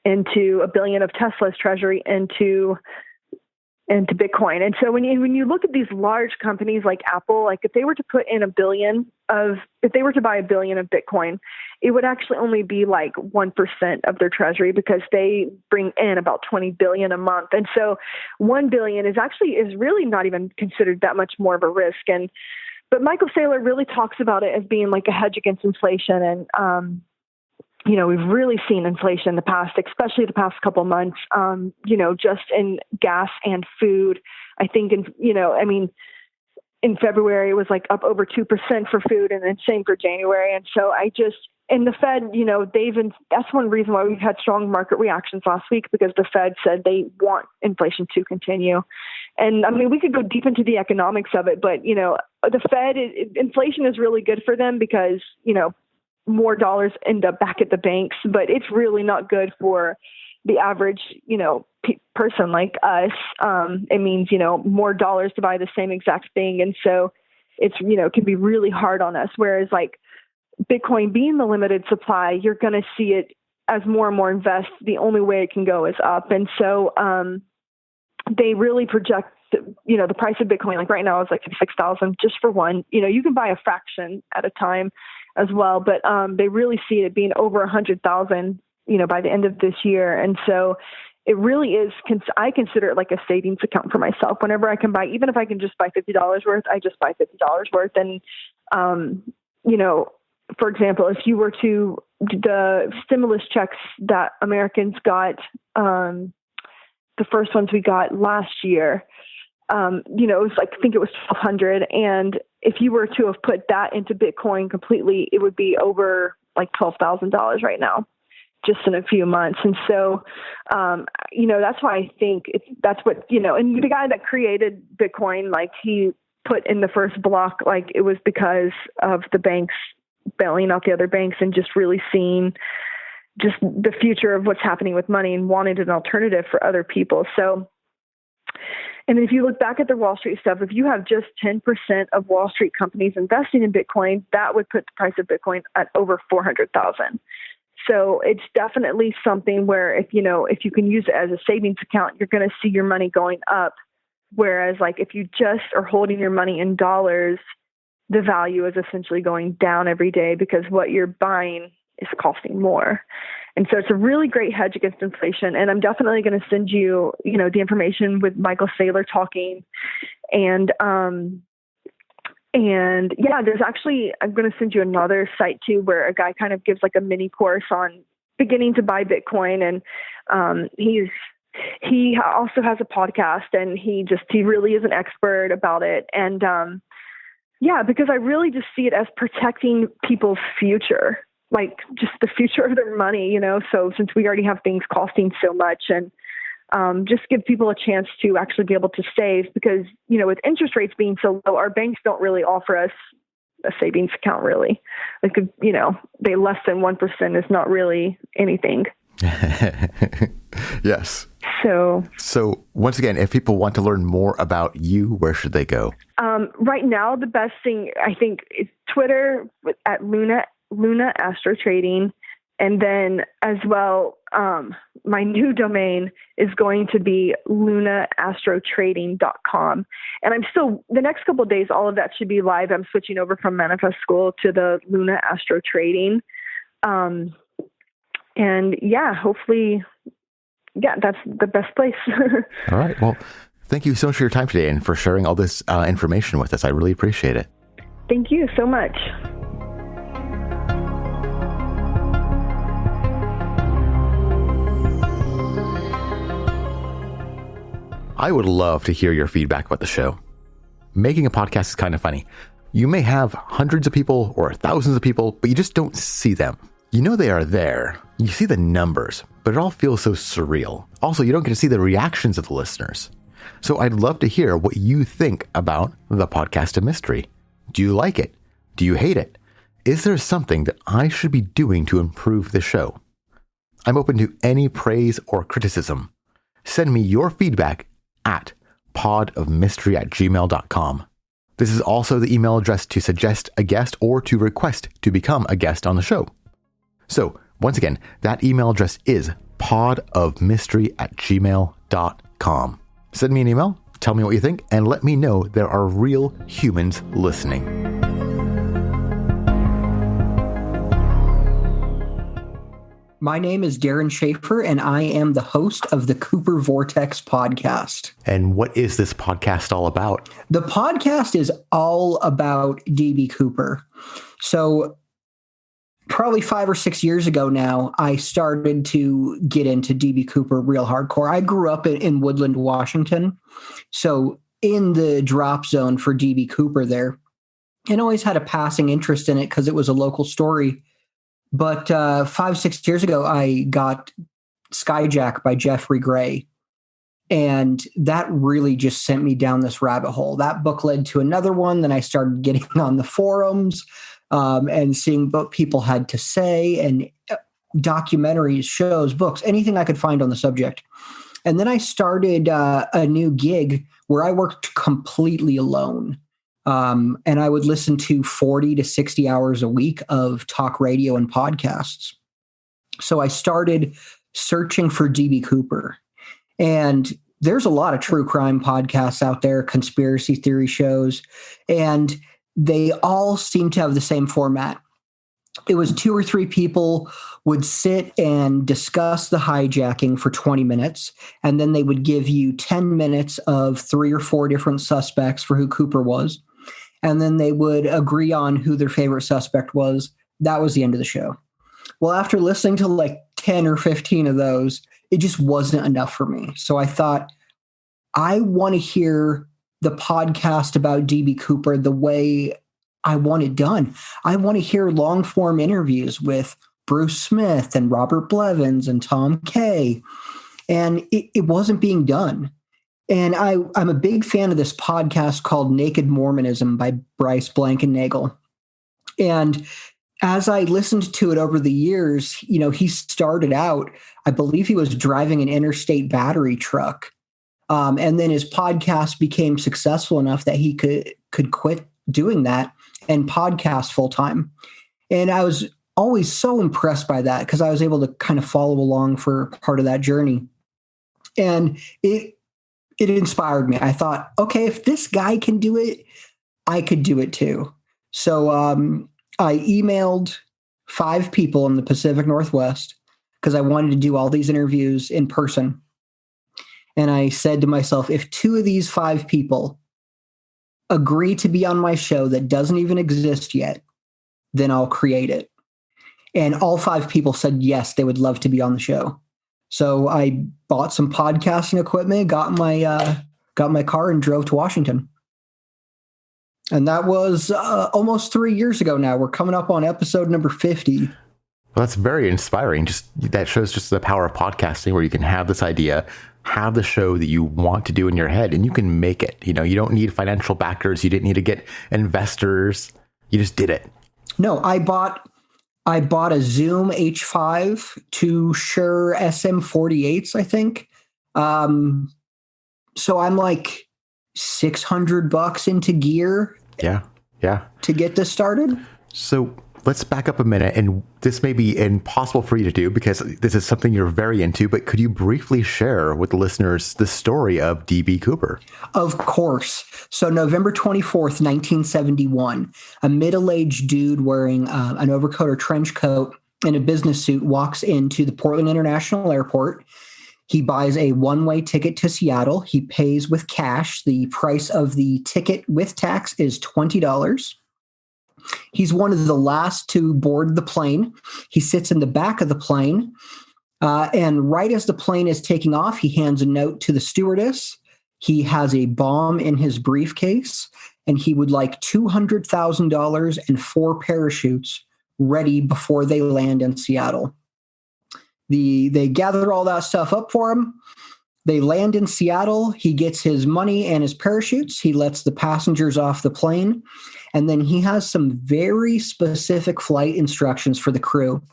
B: of Tesla's treasury into Bitcoin. And so when you look at these large companies like Apple, like if they were to put in if they were to buy $1 billion of Bitcoin, it would actually only be like 1% of their treasury, because they bring in about 20 billion a month. And so 1 billion is really not even considered that much more of a risk. But Michael Saylor really talks about it as being like a hedge against inflation. And, we've really seen inflation especially the past couple months, just in gas and food. I think, in February, it was like up over 2% for food, and then same for January. And so and the Fed, that's one reason why we've had strong market reactions last week, because the Fed said they want inflation to continue. And I mean, we could go deep into the economics of it, but, the Fed, inflation is really good for them because, more dollars end up back at the banks, but it's really not good for the average, person like us. It means, more dollars to buy the same exact thing. And so it's, can be really hard on us. Whereas like Bitcoin being the limited supply, you're going to see it as more and more invest. The only way it can go is up. And so they really project, the price of Bitcoin, like right now is like 6,000 just for one. You can buy a fraction at a time as well, but they really see it being over 100,000, by the end of this year. And so it really is, I consider it like a savings account for myself. Whenever I can buy, even if I can just buy $50 worth, I just buy $50 worth. And, for example, if you were to the stimulus checks that Americans got, the first ones we got last year, it was like, I think it was 1,200. And if you were to have put that into Bitcoin completely, it would be over like $12,000 right now, just in a few months. And so, that's why I think that's what, and the guy that created Bitcoin, like he put in the first block, like it was because of the banks bailing out the other banks and just really seeing just the future of what's happening with money and wanted an alternative for other people. So, and if you look back at the Wall Street stuff, if you have just 10% of Wall Street companies investing in Bitcoin, that would put the price of Bitcoin at over 400,000. So it's definitely something where if you can use it as a savings account, you're going to see your money going up. Whereas like if you just are holding your money in dollars, the value is essentially going down every day because what you're buying is costing more. And so it's a really great hedge against inflation. And I'm definitely going to send you, the information with Michael Saylor talking. And there's actually, I'm going to send you another site too, where a guy kind of gives like a mini course on beginning to buy Bitcoin. And he also has a podcast, and he really is an expert about it. And because I really just see it as protecting people's future, like just the future of their money, so since we already have things costing so much, and just give people a chance to actually be able to save, because, with interest rates being so low, our banks don't really offer us a savings account really. Like, they less than 1% is not really anything.
A: Yes.
B: So
A: once again, if people want to learn more about you, where should they go?
B: Right now, the best thing I think is Twitter at Luna Astro Trading. And then as well, my new domain is going to be lunaastrotrading.com. And the next couple of days, all of that should be live. I'm switching over from Manifest School to the Luna Astro Trading. Hopefully, that's the best place.
A: All right. Well, thank you so much for your time today and for sharing all this information with us. I really appreciate it.
B: Thank you so much.
A: I would love to hear your feedback about the show. Making a podcast is kind of funny. You may have hundreds of people or thousands of people, but you just don't see them. You know they are there. You see the numbers, but it all feels so surreal. Also, you don't get to see the reactions of the listeners. So I'd love to hear what you think about the podcast of mystery. Do you like it? Do you hate it? Is there something that I should be doing to improve the show? I'm open to any praise or criticism. Send me your feedback at podofmystery@gmail.com. This is also the email address to suggest a guest or to request to become a guest on the show. So once again, that email address is podofmystery@gmail.com. Send me an email, tell me what you think, and let me know there are real humans listening.
C: My name is Darren Schaefer, and I am the host of the Cooper Vortex podcast.
A: And what is this podcast all about?
C: The podcast is all about DB Cooper. So probably 5 or 6 years ago now, I started to get into DB Cooper real hardcore. I grew up in Woodland, Washington. So in the drop zone for DB Cooper there, and always had a passing interest in it because it was a local story. But 5-6 years ago, I got Skyjacker by Jeffrey Gray. And that really just sent me down this rabbit hole. That book led to another one. Then I started getting on the forums and seeing what people had to say, and documentaries, shows, books, anything I could find on the subject. And then I started a new gig where I worked completely alone. And I would listen to 40 to 60 hours a week of talk radio and podcasts. So I started searching for DB Cooper. And there's a lot of true crime podcasts out there, conspiracy theory shows, and they all seem to have the same format. It was 2 or 3 people would sit and discuss the hijacking for 20 minutes, and then they would give you 10 minutes of 3 or 4 different suspects for who Cooper was. And then they would agree on who their favorite suspect was. That was the end of the show. Well, after listening to like 10 or 15 of those, it just wasn't enough for me. So I thought, I want to hear the podcast about DB Cooper the way I want it done. I want to hear long form interviews with Bruce Smith and Robert Blevins and Tom Kay. And it wasn't being done. And I'm a big fan of this podcast called Naked Mormonism by Bryce Blankenagel. And as I listened to it over the years, he started out, I believe he was driving an interstate battery truck. And then his podcast became successful enough that he could quit doing that and podcast full time. And I was always so impressed by that because I was able to kind of follow along for part of that journey. And it inspired me. I thought, okay, if this guy can do it, I could do it too. So I emailed 5 people in the Pacific Northwest because I wanted to do all these interviews in person. And I said to myself, if 2 of these 5 people agree to be on my show that doesn't even exist yet, then I'll create it. And all 5 people said yes, they would love to be on the show. So I bought some podcasting equipment, got my car, and drove to Washington. And that was almost 3 years ago now. We're coming up on episode number 50.
A: Well, that's very inspiring. That shows just the power of podcasting, where you can have this idea, have the show that you want to do in your head, and you can make it. You don't need financial backers. You didn't need to get investors. You just did it.
C: No, I bought a Zoom H5, 2 Shure SM48s, I think. So I'm like $600 into gear.
A: Yeah.
C: To get this started.
A: So let's back up a minute, and this may be impossible for you to do because this is something you're very into, but could you briefly share with the listeners the story of DB Cooper?
C: Of course. So November 24th, 1971, a middle-aged dude wearing an overcoat or trench coat and a business suit walks into the Portland International Airport. He buys a one-way ticket to Seattle. He pays with cash. The price of the ticket with tax is $20. He's one of the last to board the plane. He sits in the back of the plane. And right as the plane is taking off, he hands a note to the stewardess. He has a bomb in his briefcase, and he would like $200,000 and 4 parachutes ready before they land in Seattle. They gather all that stuff up for him. They land in Seattle. He gets his money and his parachutes. He lets the passengers off the plane. And then he has some very specific flight instructions for the crew.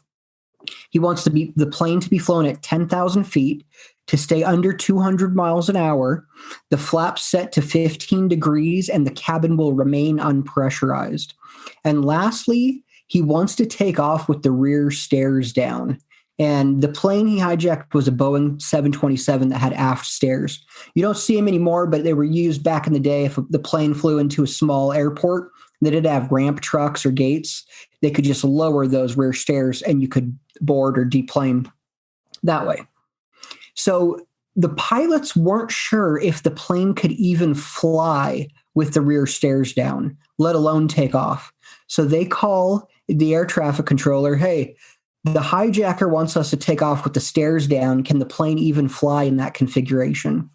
C: He wants the plane to be flown at 10,000 feet, to stay under 200 miles an hour, the flaps set to 15 degrees, and the cabin will remain unpressurized. And lastly, he wants to take off with the rear stairs down. And the plane he hijacked was a Boeing 727 that had aft stairs. You don't see them anymore, but they were used back in the day. If the plane flew into a small airport, they didn't have ramp trucks or gates. They could just lower those rear stairs and you could board or deplane that way. So the pilots weren't sure if the plane could even fly with the rear stairs down, let alone take off. So they call the air traffic controller, hey, the hijacker wants us to take off with the stairs down. Can the plane even fly in that configuration?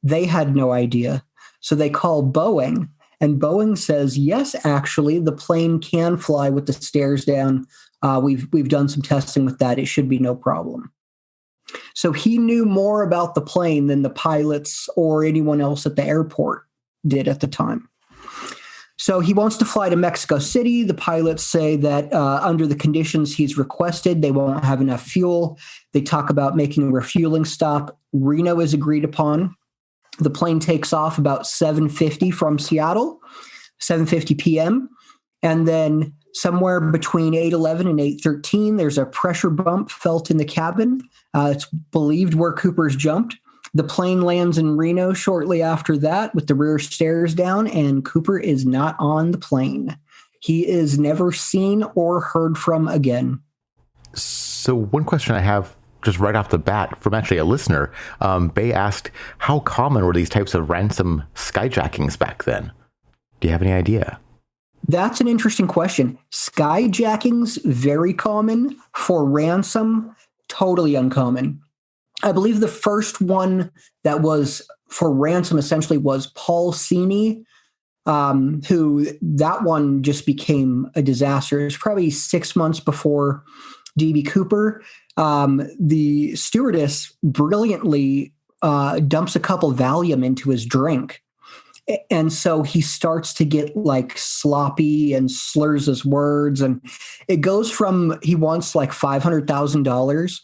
C: They had no idea. So they call Boeing, and Boeing says, yes, actually, the plane can fly with the stairs down. We've done some testing with that. It should be no problem. So he knew more about the plane than the pilots or anyone else at the airport did at the time. So he wants to fly to Mexico City. The pilots say that under the conditions he's requested, they won't have enough fuel. They talk about making a refueling stop. Reno is agreed upon. The plane takes off about 7:50 from Seattle, 7:50 p.m. And then somewhere between 8:11 and 8:13, there's a pressure bump felt in the cabin. It's believed where Cooper's jumped. The plane lands in Reno shortly after that with the rear stairs down, and Cooper is not on the plane. He is never seen or heard from again.
A: So one question I have just right off the bat from actually a listener, Bay asked, how common were these types of ransom skyjackings back then? Do you have any idea?
C: That's an interesting question. Skyjacking's very common. For ransom, totally uncommon. I believe the first one that was for ransom essentially was Paul Sini, who that one just became a disaster. It was probably 6 months before DB Cooper. The stewardess brilliantly dumps a couple Valium into his drink. And so he starts to get like sloppy and slurs his words. And it goes from he wants like $500,000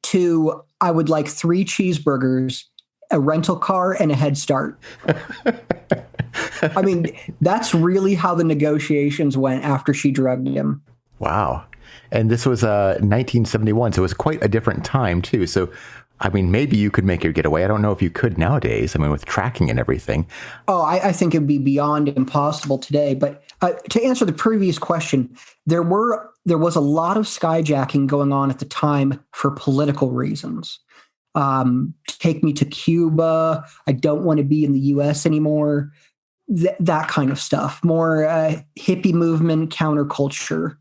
C: to I would like 3 cheeseburgers, a rental car, and a Head Start. I mean, that's really how the negotiations went after she drugged him.
A: Wow. And this was 1971, so it was quite a different time, too. So, I mean, maybe you could make your getaway. I don't know if you could nowadays, I mean, with tracking and everything.
C: Oh, I think it'd be beyond impossible today. But to answer the previous question, there was a lot of skyjacking going on at the time for political reasons. Take me to Cuba. I don't want to be in the U.S. anymore. That kind of stuff. More hippie movement, counterculture.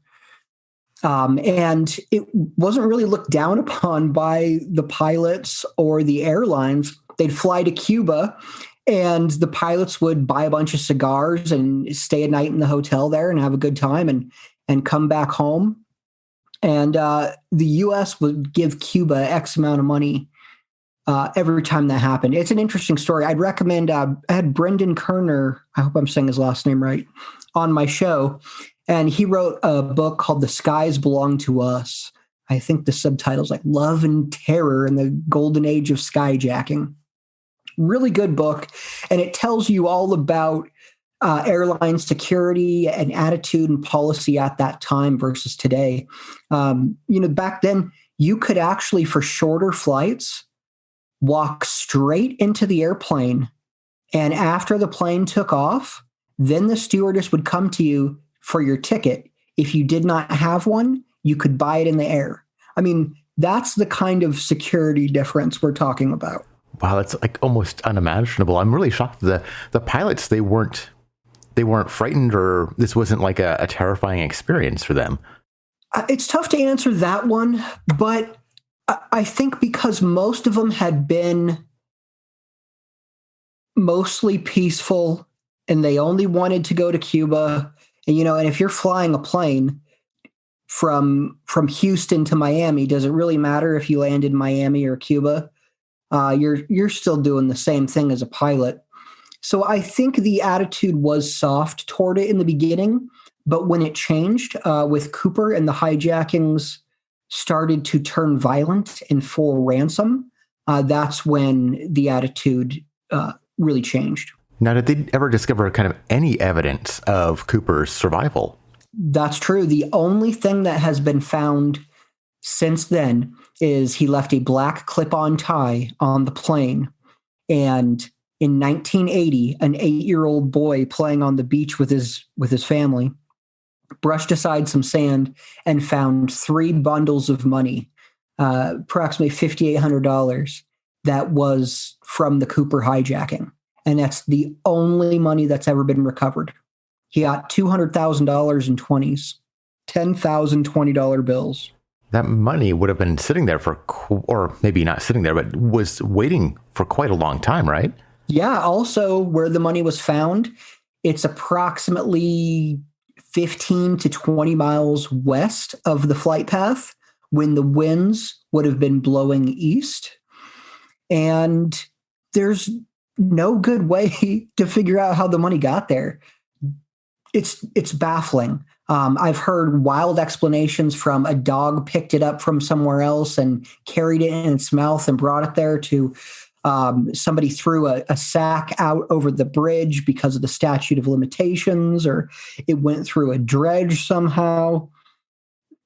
C: And it wasn't really looked down upon by the pilots or the airlines. They'd fly to Cuba and the pilots would buy a bunch of cigars and stay a night in the hotel there and have a good time and come back home. And the U.S. would give Cuba X amount of money every time that happened. It's an interesting story. I'd recommend, I had Brendan Kerner, I hope I'm saying his last name right, on my show. And he wrote a book called The Skies Belong to Us. I think the subtitle's like Love and Terror in the Golden Age of Skyjacking. Really good book. And it tells you all about airline security and attitude and policy at that time versus today. Back then, you could actually, for shorter flights, walk straight into the airplane. And after the plane took off, then the stewardess would come to you for your ticket. If you did not have one, you could buy it in the air. I mean, that's the kind of security difference we're talking about.
A: Wow, that's like almost unimaginable. I'm really shocked. The pilots, they weren't frightened, or this wasn't like a terrifying experience for them.
C: It's tough to answer that one, but I think because most of them had been mostly peaceful and they only wanted to go to Cuba. And if you're flying a plane from Houston to Miami, does it really matter if you land in Miami or Cuba? You're still doing the same thing as a pilot. So I think the attitude was soft toward it in the beginning, but when it changed with Cooper and the hijackings started to turn violent and for ransom, that's when the attitude really changed.
A: Now, did they ever discover kind of any evidence of Cooper's survival?
C: That's true. The only thing that has been found since then is he left a black clip-on tie on the plane. And in 1980, an 8-year-old boy playing on the beach with his family brushed aside some sand and found 3 bundles of money, approximately $5,800, that was from the Cooper hijacking. And that's the only money that's ever been recovered. He got $200,000 in 20s, 10,000 $20 bills.
A: That money would have been sitting there or maybe not sitting there, but was waiting for quite a long time, right?
C: Yeah. Also, where the money was found, it's approximately 15 to 20 miles west of the flight path when the winds would have been blowing east. And there's no good way to figure out how the money got there. It's baffling. I've heard wild explanations from a dog picked it up from somewhere else and carried it in its mouth and brought it there, to somebody threw a sack out over the bridge because of the statute of limitations, or it went through a dredge somehow.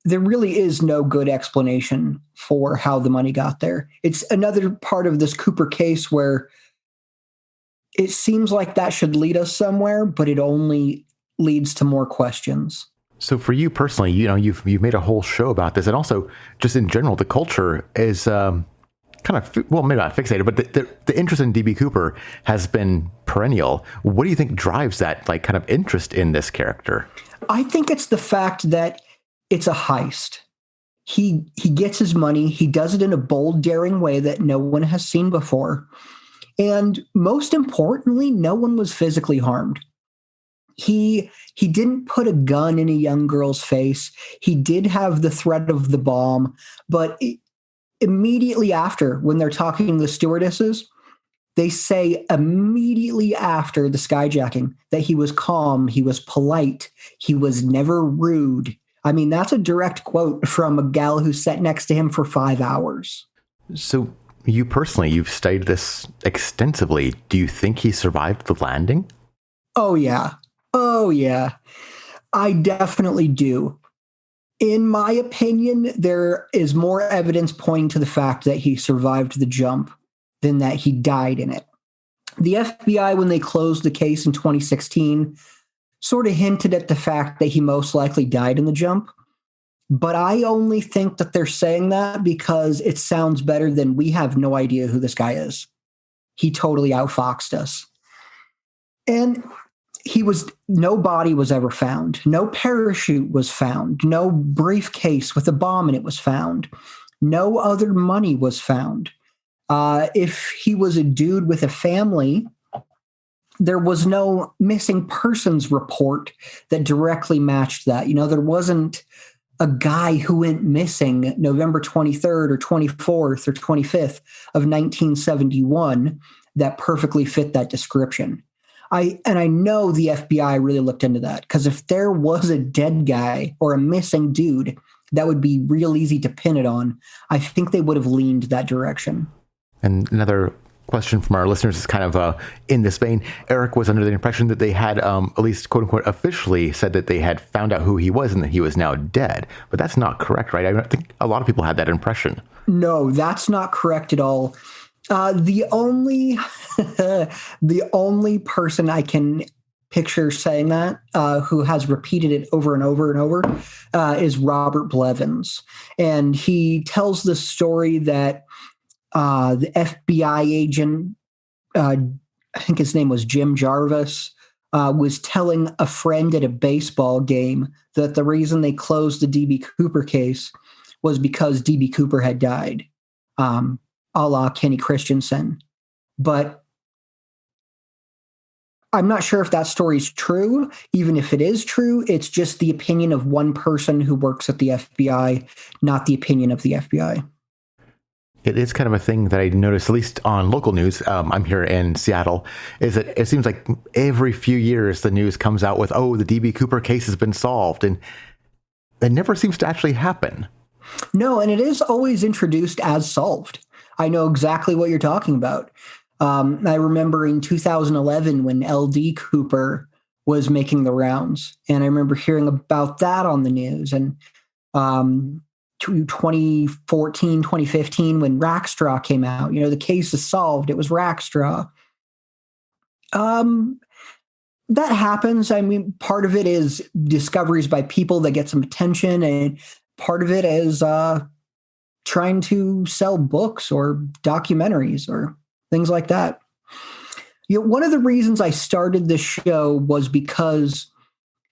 C: There really is no good explanation for how the money got there. It's another part of this Cooper case where it seems like that should lead us somewhere, but it only leads to more questions.
A: So for you personally, you've made a whole show about this, and also just in general, the culture is kind of, well, maybe not fixated, but the interest in DB Cooper has been perennial. What do you think drives that like kind of interest in this character?
C: I think it's the fact that it's a heist. He gets his money. He does it in a bold, daring way that no one has seen before. And most importantly, no one was physically harmed. He didn't put a gun in a young girl's face. He did have the threat of the bomb, but immediately after, when they're talking to the stewardesses, they say immediately after the skyjacking that he was calm, he was polite, he was never rude. I mean, that's a direct quote from a gal who sat next to him for 5 hours.
A: So you personally, you've studied this extensively. Do you think he survived the landing?
C: Oh, yeah. I definitely do. In my opinion, there is more evidence pointing to the fact that he survived the jump than that he died in it. The FBI, when they closed the case in 2016, sort of hinted at the fact that he most likely died in the jump. But I only think that they're saying that because it sounds better than we have no idea who this guy is. He totally outfoxed us. And no body was ever found. No parachute was found. No briefcase with a bomb in it was found. No other money was found. If he was a dude with a family, there was no missing persons report that directly matched that. There wasn't a guy who went missing November 23rd or 24th or 25th of 1971 that perfectly fit that description. I know the FBI really looked into that, because if there was a dead guy or a missing dude, that would be real easy to pin it on. I think they would have leaned that direction.
A: And another question from our listeners is kind of in this vein. Eric was under the impression that they had, at least quote unquote, officially said that they had found out who he was and that he was now dead. But that's not correct, right? I think a lot of people had that impression.
C: No, that's not correct at all. The only person I can picture saying that, who has repeated it over and over and over, is Robert Blevins. And he tells the story that the FBI agent, I think his name was Jim Jarvis, was telling a friend at a baseball game that the reason they closed the DB Cooper case was because DB Cooper had died, a la Kenny Christensen. But I'm not sure if that story's true. Even if it is true, it's just the opinion of one person who works at the FBI, not the opinion of the FBI.
A: It is kind of a thing that I noticed, at least on local news. I'm here in Seattle, is that it seems like every few years the news comes out with, oh, the DB Cooper case has been solved. And it never seems to actually happen.
C: No, and it is always introduced as solved. I know exactly what you're talking about. I remember in 2011 when LD Cooper was making the rounds, and I remember hearing about that on the news. And 2014, 2015, when Rackstraw came out, the case is solved. It was Rackstraw. That happens. I mean, part of it is discoveries by people that get some attention, and part of it is trying to sell books or documentaries or things like that. One of the reasons I started this show was because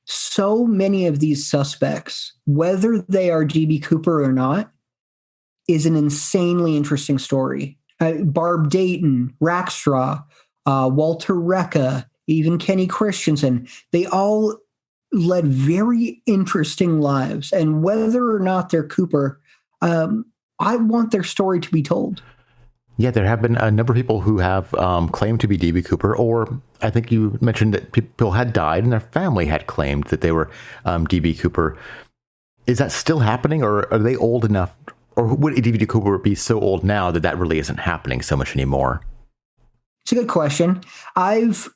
C: so many of these suspects, whether they are DB Cooper or not, is an insanely interesting story. Barb Dayton, Rackstraw, Walter Recca, even Kenny Christensen, they all led very interesting lives. And whether or not they're Cooper, I want their story to be told.
A: Yeah, there have been a number of people who have claimed to be DB Cooper, or I think you mentioned that people had died and their family had claimed that they were DB Cooper. Is that still happening, or are they old enough, or would DB Cooper be so old now that that really isn't happening so much anymore?
C: It's a good question. I've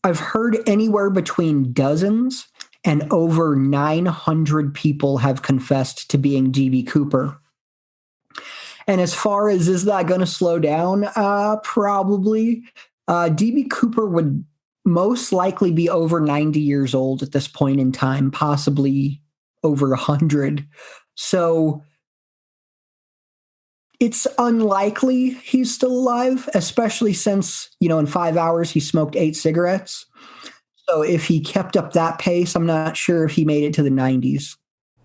C: heard anywhere between dozens and over 900 people have confessed to being DB Cooper. And as far as is that going to slow down? Probably. DB Cooper would most likely be over 90 years old at this point in time, possibly over 100. So It's unlikely he's still alive, especially since, in 5 hours he smoked 8 cigarettes. So if he kept up that pace, I'm not sure if he made it to the 90s.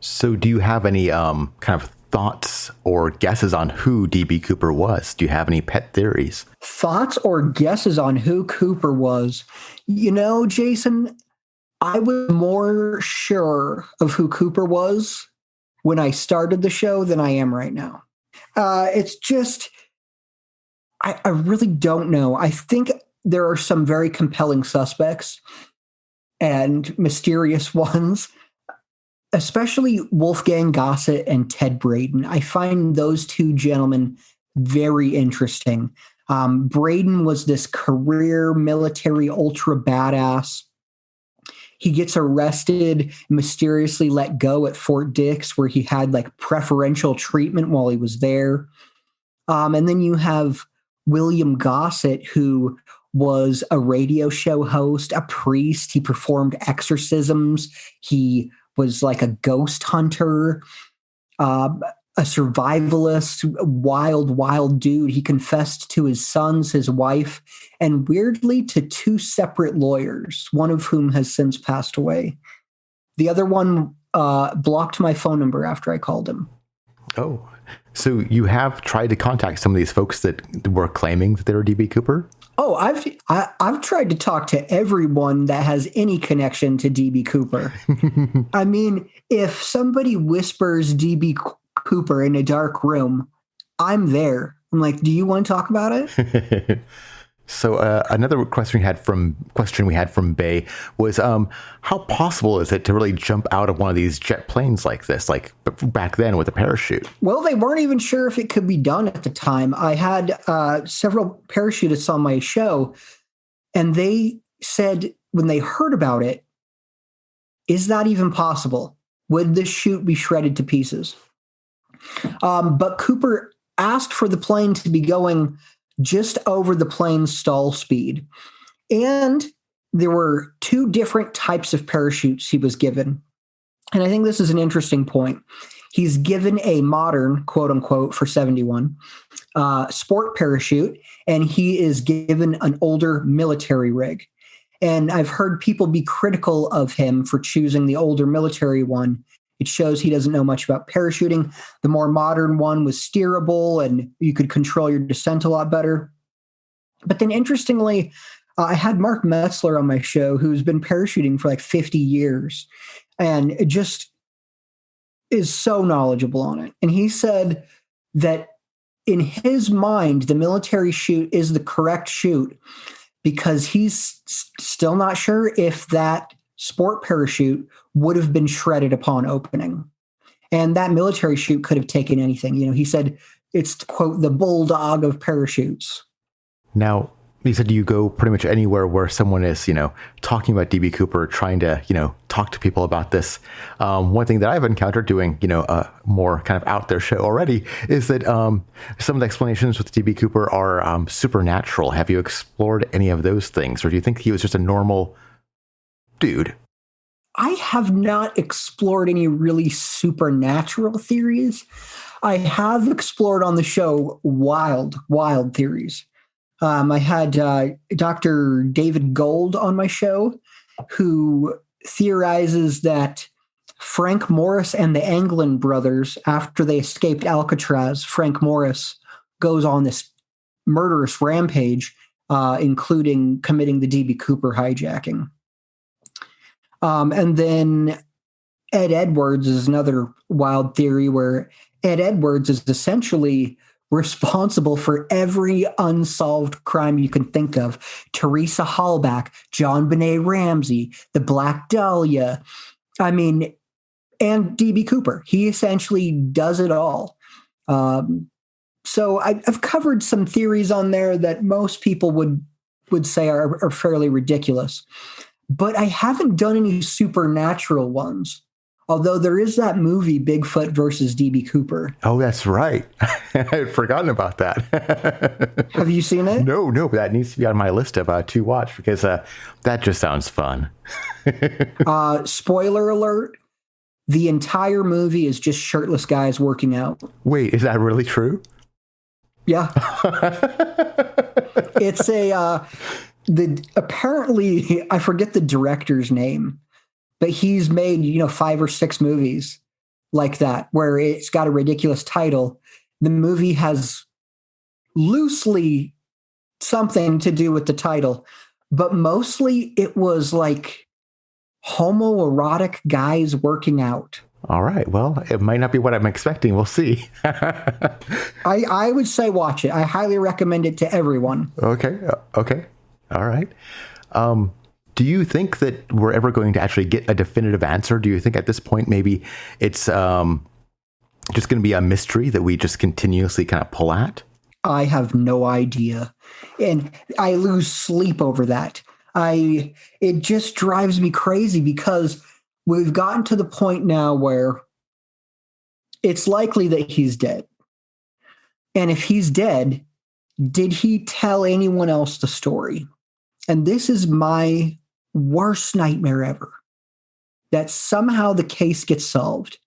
A: So do you have any kind of thoughts or guesses on who D.B. Cooper was? Do you have any pet theories?
C: Thoughts or guesses on who Cooper was? Jason, I was more sure of who Cooper was when I started the show than I am right now. It's just, I really don't know. I think there are some very compelling suspects and mysterious ones, especially Wolfgang Gossett and Ted Braden. I find those two gentlemen very interesting. Braden was this career military ultra badass. He gets arrested, mysteriously let go at Fort Dix, where he had like preferential treatment while he was there. And then you have William Gossett, who was a radio show host, a priest. He performed exorcisms. He was like a ghost hunter, a survivalist, wild dude. He confessed to his sons, his wife, and weirdly to 2 separate lawyers, one of whom has since passed away. The other one blocked my phone number after I called him.
A: Oh, so you have tried to contact some of these folks that were claiming that they were D.B. Cooper?
C: Oh, I've tried to talk to everyone that has any connection to D.B. Cooper. I mean, if somebody whispers D.B. Cooper in a dark room, I'm there. I'm like, do you want to talk about it?
A: So another question we had from Bay was, how possible is it to really jump out of one of these jet planes like this, like back then with a parachute?
C: Well, they weren't even sure if it could be done at the time. I had several parachutists on my show, and they said when they heard about it, is that even possible? Would this chute be shredded to pieces? But Cooper asked for the plane to be going just over the plane's stall speed. And there were 2 different types of parachutes he was given. And I think this is an interesting point. He's given a modern, quote unquote, for 71, sport parachute, and he is given an older military rig. And I've heard people be critical of him for choosing the older military one. It shows he doesn't know much about parachuting. The more modern one was steerable and you could control your descent a lot better. But then interestingly, I had Mark Metzler on my show, who's been parachuting for like 50 years and it just is so knowledgeable on it. And he said that in his mind, the military chute is the correct chute because he's still not sure if that sport parachute would have been shredded upon opening. And that military chute could have taken anything. He said it's, quote, the bulldog of parachutes.
A: Now, you said you go pretty much anywhere where someone is, talking about D.B. Cooper, trying to, talk to people about this. One thing that I've encountered doing, a more kind of out there show already is that some of the explanations with D.B. Cooper are supernatural. Have you explored any of those things? Or do you think he was just a normal dude?
C: I have not explored any really supernatural theories. I have explored on the show wild theories. I had Dr. David Gold on my show, who theorizes that Frank Morris and the Anglin brothers, after they escaped Alcatraz, Frank Morris goes on this murderous rampage, including committing the D.B. Cooper hijacking. And then Ed Edwards is another wild theory where Ed Edwards is essentially responsible for every unsolved crime you can think of. Teresa Hallback, John Benet Ramsey, the Black Dahlia. And D.B. Cooper. He essentially does it all. So I've covered some theories on there that most people would say are fairly ridiculous. But I haven't done any supernatural ones. Although there is that movie, Bigfoot versus D.B. Cooper.
A: Oh, that's right. I had forgotten about that.
C: Have you seen it?
A: No, but that needs to be on my list of to watch because that just sounds fun.
C: Spoiler alert, the entire movie is just shirtless guys working out.
A: Wait, is that really true?
C: Yeah. It's apparently, I forget the director's name, but he's made, 5 or 6 movies like that, where it's got a ridiculous title. The movie has loosely something to do with the title, but mostly it was like homoerotic guys working out.
A: All right. Well, it might not be what I'm expecting. We'll see.
C: I would say watch it. I highly recommend it to everyone.
A: Okay. All right. Do you think that we're ever going to actually get a definitive answer? Do you think at this point maybe it's just going to be a mystery that we just continuously kind of pull at?
C: I have no idea. And I lose sleep over that. It just drives me crazy because we've gotten to the point now where it's likely that he's dead. And if he's dead, did he tell anyone else the story? And this is my worst nightmare ever. That somehow the case gets solved.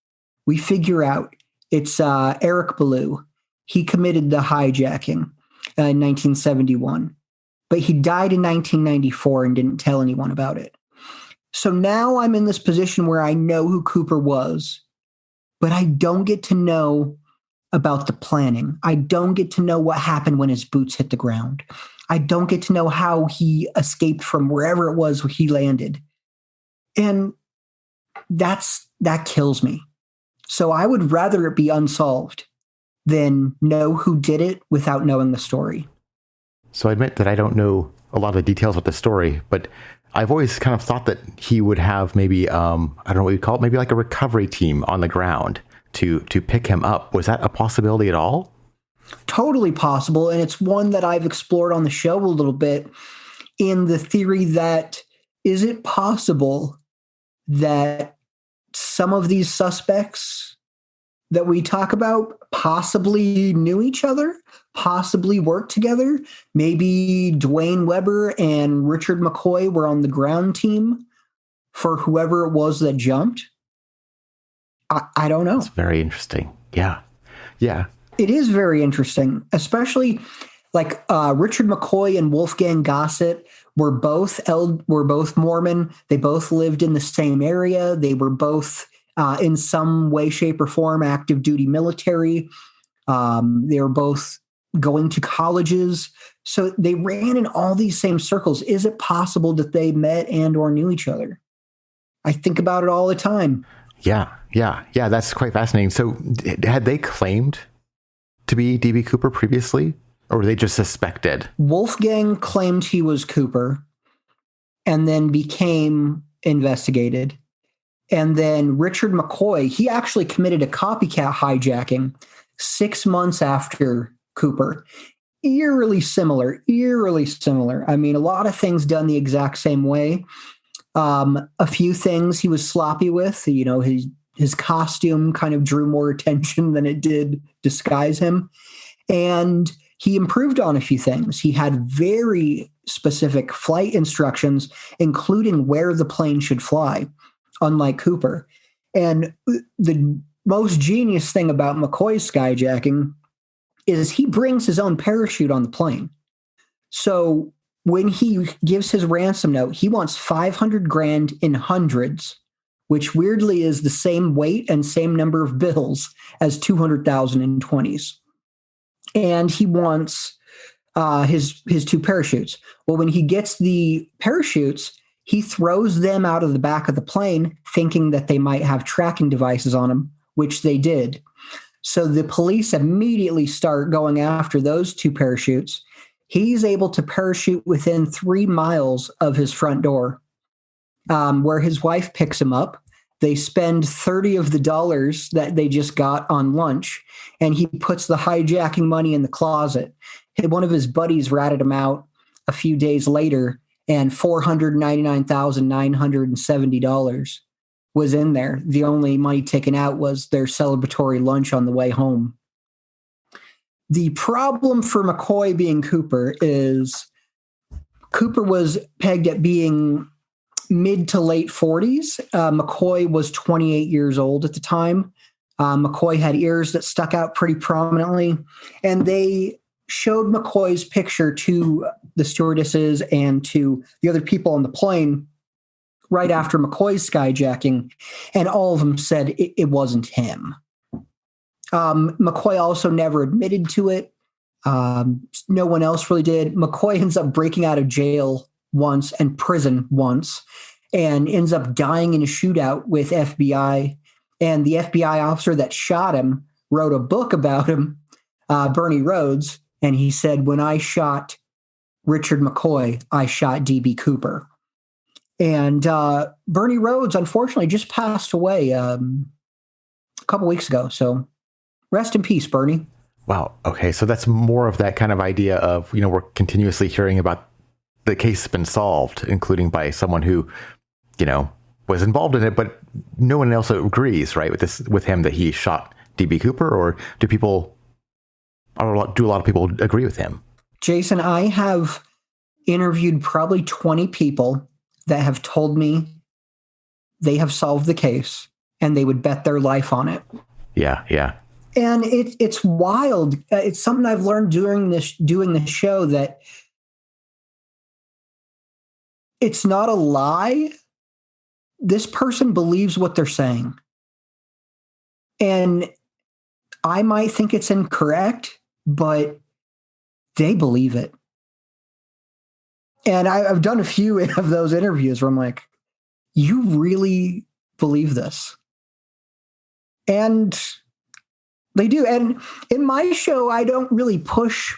C: We figure out it's Eric Ballou. He committed the hijacking in 1971, but he died in 1994 and didn't tell anyone about it. So now I'm in this position where I know who Cooper was, but I don't get to know about the planning. I don't get to know what happened when his boots hit the ground. I don't get to know how he escaped from wherever it was where he landed. And that kills me. So I would rather it be unsolved than know who did it without knowing the story.
A: So I admit that I don't know a lot of the details of the story, but I've always kind of thought that he would have maybe, I don't know what you'd call it, maybe like a recovery team on the ground to pick him up. Was that a possibility at all?
C: Totally possible. And it's one that I've explored on the show a little bit in the theory that, is it possible that some of these suspects that we talk about possibly knew each other, possibly worked together? Maybe Dwayne Weber and Richard McCoy were on the ground team for whoever it was that jumped. I don't know.
A: It's very interesting. Yeah.
C: It is very interesting, especially like Richard McCoy and Wolfgang Gossett were both Mormon. They both lived in the same area. They were both in some way, shape, or form active duty military. They were both going to colleges. So they ran in all these same circles. Is it possible that they met and or knew each other? I think about it all the time.
A: Yeah. That's quite fascinating. So had they claimed to be D.B. Cooper previously, or were they just suspected?
C: Wolfgang claimed he was Cooper and then became investigated. And then Richard McCoy, he actually committed a copycat hijacking 6 months after Cooper. Eerily similar. I mean, a lot of things done the exact same way. A few things he was sloppy with. His costume kind of drew more attention than it did disguise him. And he improved on a few things. He had very specific flight instructions, including where the plane should fly, unlike Cooper. And the most genius thing about McCoy's skyjacking is he brings his own parachute on the plane. So when he gives his ransom note, he wants $500,000 in hundreds, which weirdly is the same weight and same number of bills as 200,000 in 20s. And he wants his 2 parachutes. Well, when he gets the parachutes, he throws them out of the back of the plane, thinking that they might have tracking devices on them, which they did. So the police immediately start going after those 2 parachutes. He's able to parachute within 3 miles of his front door, where his wife picks him up. They spend $30 of the dollars that they just got on lunch, and he puts the hijacking money in the closet. One of his buddies ratted him out a few days later, and $499,970 was in there. The only money taken out was their celebratory lunch on the way home. The problem for McCoy being Cooper is Cooper was pegged at being mid to late 40s. McCoy was 28 years old at the time. McCoy had ears that stuck out pretty prominently, and they showed McCoy's picture to the stewardesses and to the other people on the plane right after McCoy's skyjacking, and all of them said it wasn't him. McCoy also never admitted to it. No one else really did. McCoy ends up breaking out of jail once and prison once, and ends up dying in a shootout with FBI. And the FBI officer that shot him wrote a book about him, Bernie Rhodes, and he said, "When I shot Richard McCoy, I shot D.B. Cooper." And Bernie Rhodes, unfortunately, just passed away a couple weeks ago. So rest in peace, Bernie.
A: Wow. Okay. So that's more of that kind of idea of, we're continuously hearing about the case has been solved, including by someone who, was involved in it, but no one else agrees, right, with him that he shot D.B. Cooper, or do a lot of people agree with him?
C: Jason, I have interviewed probably 20 people that have told me they have solved the case and they would bet their life on it.
A: Yeah, yeah.
C: And it's wild. It's something I've learned doing this show, that it's not a lie. This person believes what they're saying. And I might think it's incorrect, but they believe it. And I've done a few of those interviews where I'm like, you really believe this? And they do. And in my show, I don't really push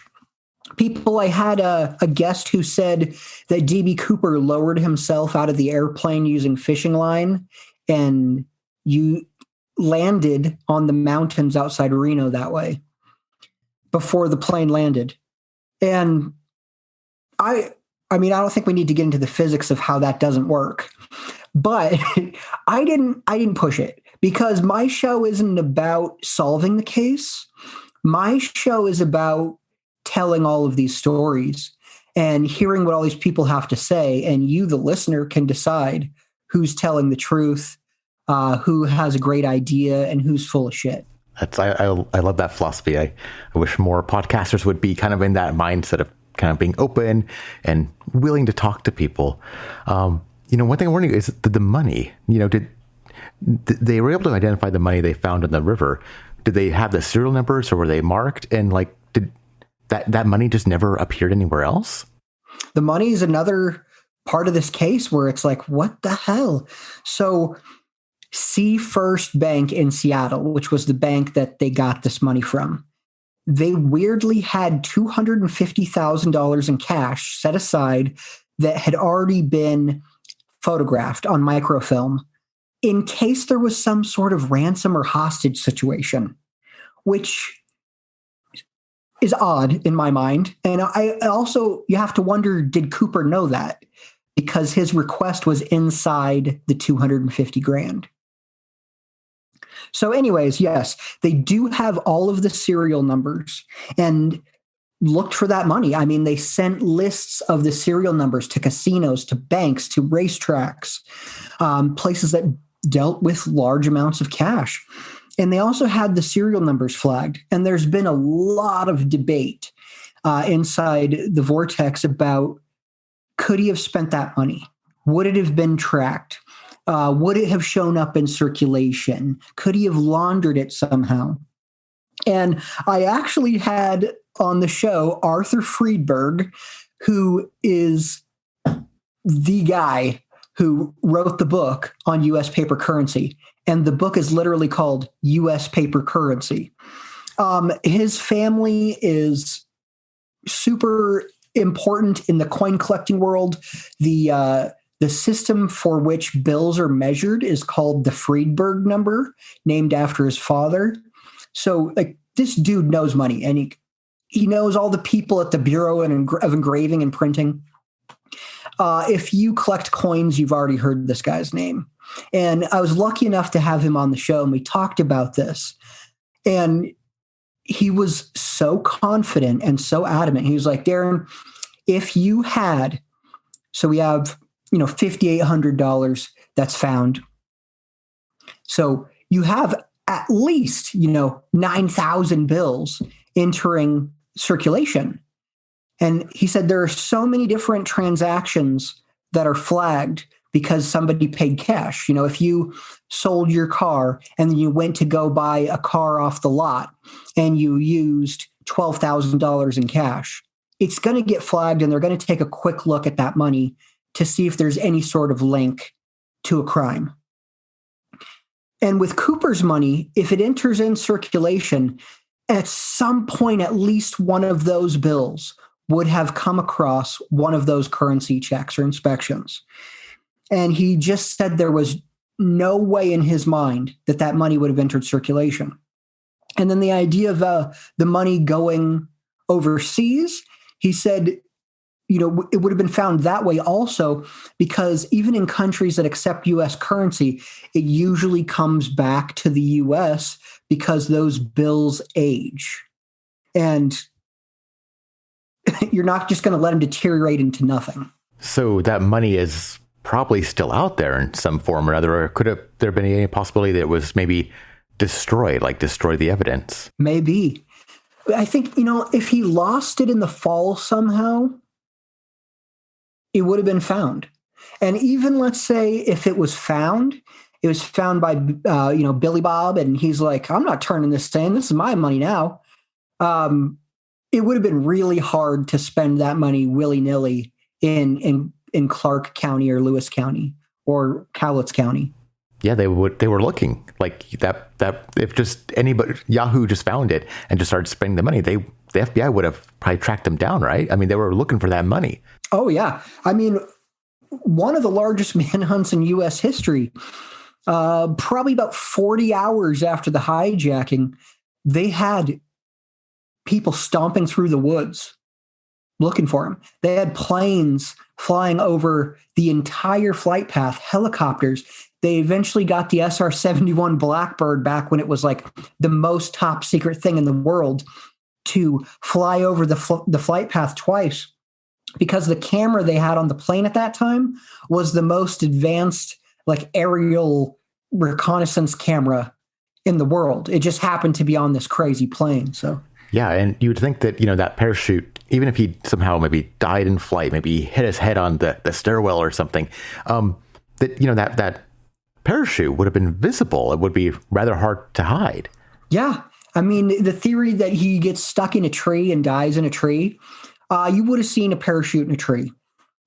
C: people. I had a guest who said that D.B. Cooper lowered himself out of the airplane using fishing line, and you landed on the mountains outside Reno that way before the plane landed. And I don't think we need to get into the physics of how that doesn't work, but I didn't push it, because my show isn't about solving the case. My show is about telling all of these stories and hearing what all these people have to say. And you, the listener, can decide who's telling the truth, who has a great idea, and who's full of shit.
A: I love that philosophy. I wish more podcasters would be kind of in that mindset of kind of being open and willing to talk to people. One thing I'm wondering is the money. Did they were able to identify the money they found in the river? Did they have the serial numbers, or were they marked? And did that money just never appeared anywhere else?
C: The money is another part of this case where it's like, what the hell? So Sea First Bank in Seattle, which was the bank that they got this money from, they weirdly had $250,000 in cash set aside that had already been photographed on microfilm in case there was some sort of ransom or hostage situation, which is odd in my mind. And I also, you have to wonder, did Cooper know that? Because his request was inside the $250,000. So anyways, yes, they do have all of the serial numbers and looked for that money. I mean, they sent lists of the serial numbers to casinos, to banks, to racetracks, places that dealt with large amounts of cash. And they also had the serial numbers flagged. And there's been a lot of debate inside the Vortex about, could he have spent that money? Would it have been tracked? Would it have shown up in circulation? Could he have laundered it somehow? And I actually had on the show Arthur Friedberg, who is the guy who wrote the book on U.S. paper currency. And the book is literally called U.S. Paper Currency. His family is super important in the coin collecting world. The system for which bills are measured is called the Friedberg number, named after his father. So this dude knows money, and he knows all the people at the Bureau of Engraving and Printing. If you collect coins, you've already heard this guy's name. And I was lucky enough to have him on the show, and we talked about this. And he was so confident and so adamant. He was like, Darren, if you had, so we have, $5,800 that's found. So you have at least, 9,000 bills entering circulation. And he said there are so many different transactions that are flagged because somebody paid cash. If you sold your car and then you went to go buy a car off the lot and you used $12,000 in cash, it's going to get flagged, and they're going to take a quick look at that money to see if there's any sort of link to a crime. And with Cooper's money, if it enters in circulation, at some point, at least one of those bills would have come across one of those currency checks or inspections. And he just said there was no way in his mind that that money would have entered circulation. And then the idea of the money going overseas, he said, it would have been found that way also, because even in countries that accept U.S. currency, it usually comes back to the U.S. because those bills age. And you're not just going to let them deteriorate into nothing.
A: So that money is probably still out there in some form or another, or could there been any possibility that it was maybe destroyed, like destroy the evidence?
C: Maybe. I think, if he lost it in the fall somehow, it would have been found. And even, let's say, if it was found by, Billy Bob, and he's like, I'm not turning this in. This is my money now. It would have been really hard to spend that money willy-nilly in Clark County or Lewis County or Cowlitz County.
A: Yeah, they were looking like that if just anybody, Yahoo just found it and just started spending the money, the FBI would have probably tracked them down, right? I mean, they were looking for that money. Oh,
C: yeah. I mean, one of the largest manhunts in U.S. history, probably about 40 hours after the hijacking, they had people stomping through the woods looking for him. They had planes flying over the entire flight path, helicopters. They eventually got the SR-71 Blackbird back when it was like the most top secret thing in the world to fly over the flight path twice, because the camera they had on the plane at that time was the most advanced like aerial reconnaissance camera in the world. It just happened to be on this crazy plane. So
A: yeah, and you would think that, that parachute, even if he somehow maybe died in flight, maybe he hit his head on the stairwell or something, that parachute would have been visible. It would be rather hard to hide.
C: Yeah. I mean, the theory that he gets stuck in a tree and dies in a tree, you would have seen a parachute in a tree.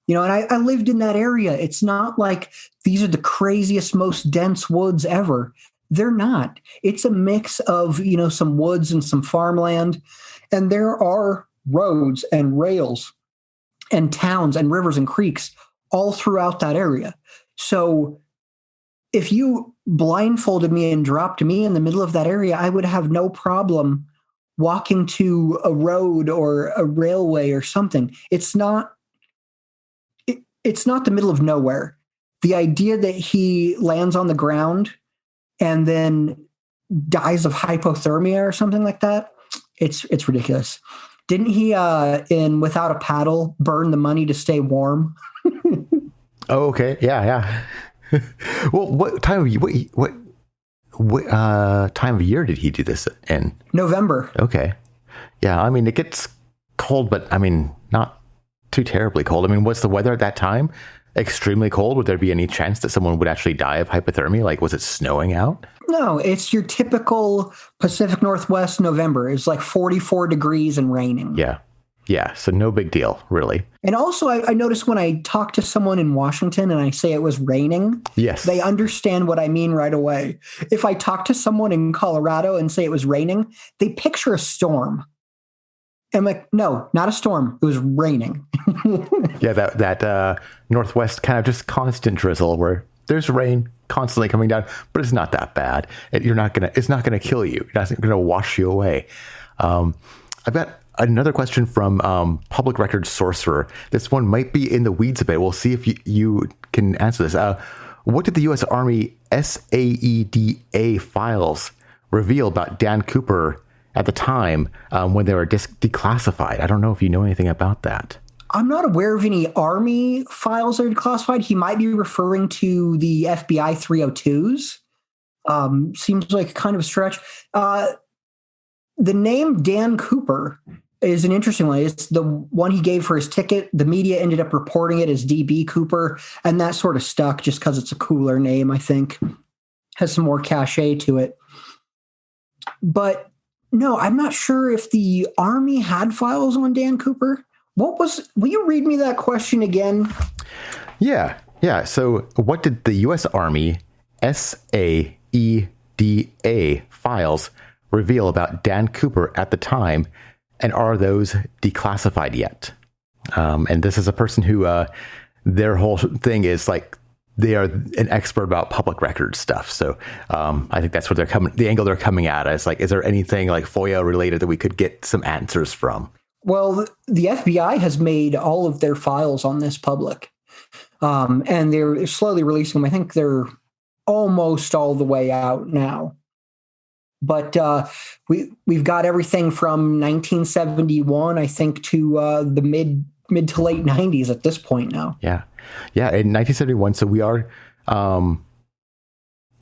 C: And I lived in that area. It's not like these are the craziest, most dense woods ever. They're not. It's a mix of, some woods and some farmland. And there are roads and rails and towns and rivers and creeks all throughout that area. So if you blindfolded me and dropped me in the middle of that area, I would have no problem walking to a road or a railway or something. It's not the middle of nowhere. The idea that he lands on the ground and then dies of hypothermia or something like that, it's ridiculous. Didn't he, in Without a Paddle, burn the money to stay warm?
A: Oh, okay. Yeah. Well, what time of year did he do this in?
C: November.
A: Okay. Yeah, I mean, it gets cold, but I mean, not too terribly cold. I mean, what's the weather at that time? Extremely cold? Would there be any chance that someone would actually die of hypothermia? Like, was it snowing out?
C: No, it's your typical Pacific Northwest November. It's like 44 degrees and raining.
A: Yeah, so no big deal, really.
C: And also, I noticed when I talk to someone in Washington and I say it was raining,
A: yes,
C: they understand what I mean right away. If I talk to someone in Colorado and say it was raining, they picture a storm. I'm like, no, not a storm. It was raining.
A: Yeah, that Northwest kind of just constant drizzle where there's rain constantly coming down, but it's not that bad. It's not gonna kill you. It's not gonna wash you away. I've got another question from Public Records Sorcerer. This one might be in the weeds a bit. We'll see if you can answer this. What did the U.S. Army SAEDA files reveal about Dan Cooper at the time when they were declassified? I don't know if you know anything about that.
C: I'm not aware of any Army files that are declassified. He might be referring to the FBI 302s. Seems like kind of a stretch. The name Dan Cooper is an interesting one. It's the one he gave for his ticket. The media ended up reporting it as DB Cooper, and that sort of stuck just because it's a cooler name, I think. Has some more cachet to it. But no, I'm not sure if the Army had files on Dan Cooper. Will you read me that question again?
A: Yeah. So what did the U.S. Army SAEDA files reveal about Dan Cooper at the time, and are those declassified yet? And this is a person who their whole thing is like they are an expert about public record stuff. So I think that's what the angle they're coming at is like, is there anything like FOIA related that we could get some answers from?
C: Well, the FBI has made all of their files on this public, and they're slowly releasing them. I think they're almost all the way out now. But we've got everything from 1971, I think, to the mid to late 90s at this point now. Yeah,
A: in 1971. So we are the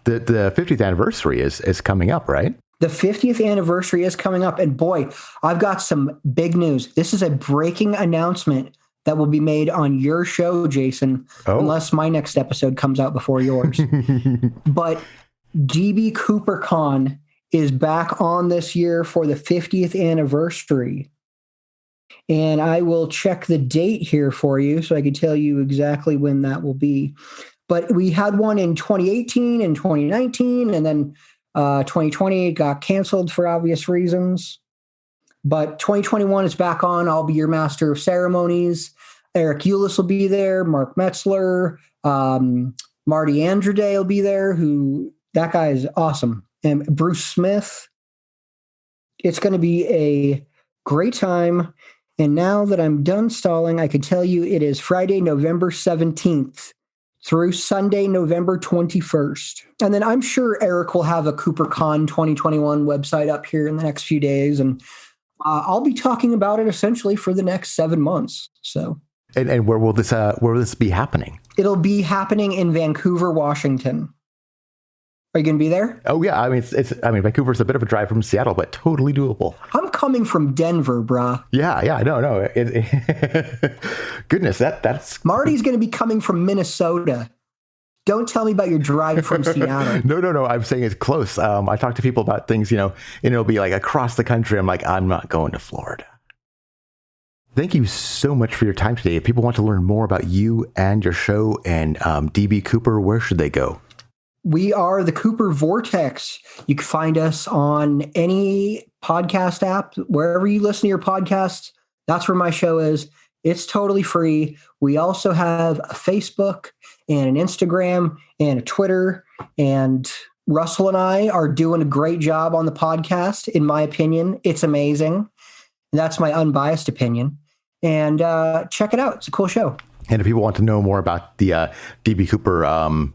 A: 50th anniversary is coming up, right?
C: The 50th anniversary is coming up, and boy, I've got some big news. This is a breaking announcement that will be made on your show, Jason, unless my next episode comes out before yours. But DB Cooper Con is back on this year for the 50th anniversary. And I will check the date here for you so I can tell you exactly when that will be. But we had one in 2018 and 2019, and then 2020 got canceled for obvious reasons. But 2021 is back on. I'll be your master of ceremonies. Eric Eulis will be there. Mark Metzler. Marty Andrade will be there, that guy is awesome. And Bruce Smith. It's going to be a great time. And now that I'm done stalling, I can tell you it is Friday, November 17th through Sunday, November 21st. And then I'm sure Eric will have a CooperCon 2021 website up here in the next few days. And I'll be talking about it essentially for the next 7 months. So,
A: and where will this be happening?
C: It'll be happening in Vancouver, Washington. Are you going to be there?
A: Oh yeah, I mean Vancouver's a bit of a drive from Seattle, but totally doable.
C: I'm coming from Denver, brah.
A: Yeah, no. Goodness, that's
C: Marty's going to be coming from Minnesota. Don't tell me about your drive from Seattle.
A: No. I'm saying it's close. I talk to people about things, and it'll be like across the country. I'm like, I'm not going to Florida. Thank you so much for your time today. If people want to learn more about you and your show and DB Cooper, where should they go?
C: We are the Cooper Vortex. You can find us on any podcast app, wherever you listen to your podcasts. That's where my show is. It's totally free. We also have a Facebook and an Instagram and a Twitter. And Russell and I are doing a great job on the podcast. In my opinion, it's amazing. That's my unbiased opinion. And check it out. It's a cool show.
A: And if people want to know more about the DB Cooper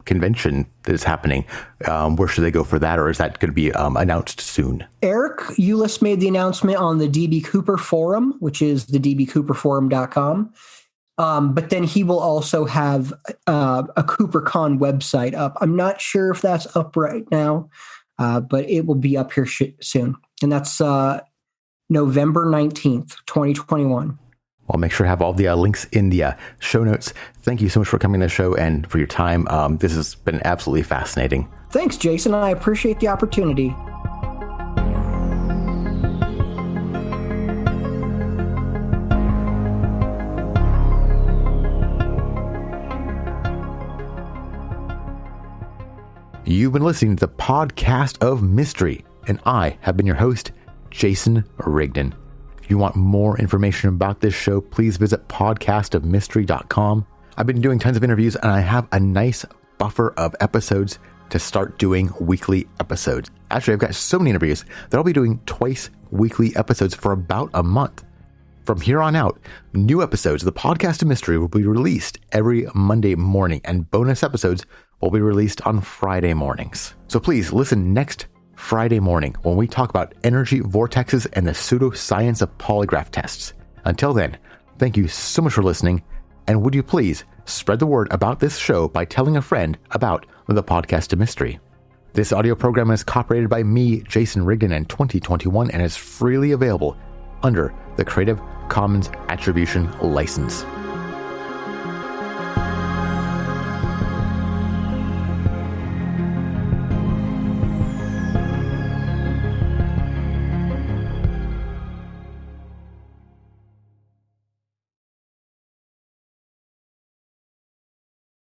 A: convention that is happening, where should they go for that? Or is that going to be announced soon?
C: Eric Eulis made the announcement on the DB Cooper Forum, which is the dbcooperforum.com. But then he will also have a CooperCon website up. I'm not sure if that's up right now, but it will be up here soon. And that's November 19th, 2021.
A: I'll make sure to have all the links in the show notes. Thank you so much for coming to the show and for your time. This has been absolutely fascinating.
C: Thanks, Jason. I appreciate the opportunity.
A: You've been listening to the Podcast of Mystery, and I have been your host, Jason Rigdon. If you want more information about this show, please visit podcastofmystery.com. I've been doing tons of interviews, and I have a nice buffer of episodes to start doing weekly episodes. Actually, I've got so many interviews that I'll be doing twice weekly episodes for about a month. From here on out, new episodes of the Podcast of Mystery will be released every Monday morning, and bonus episodes will be released on Friday mornings. So please listen next Friday morning when we talk about energy vortexes and the pseudoscience of polygraph tests. Until then, thank you so much for listening, and would you please spread the word about this show by telling a friend about the Podcast of Mystery. This audio program is copyrighted by me, Jason Rigdon, in 2021 and is freely available under the Creative Commons Attribution License.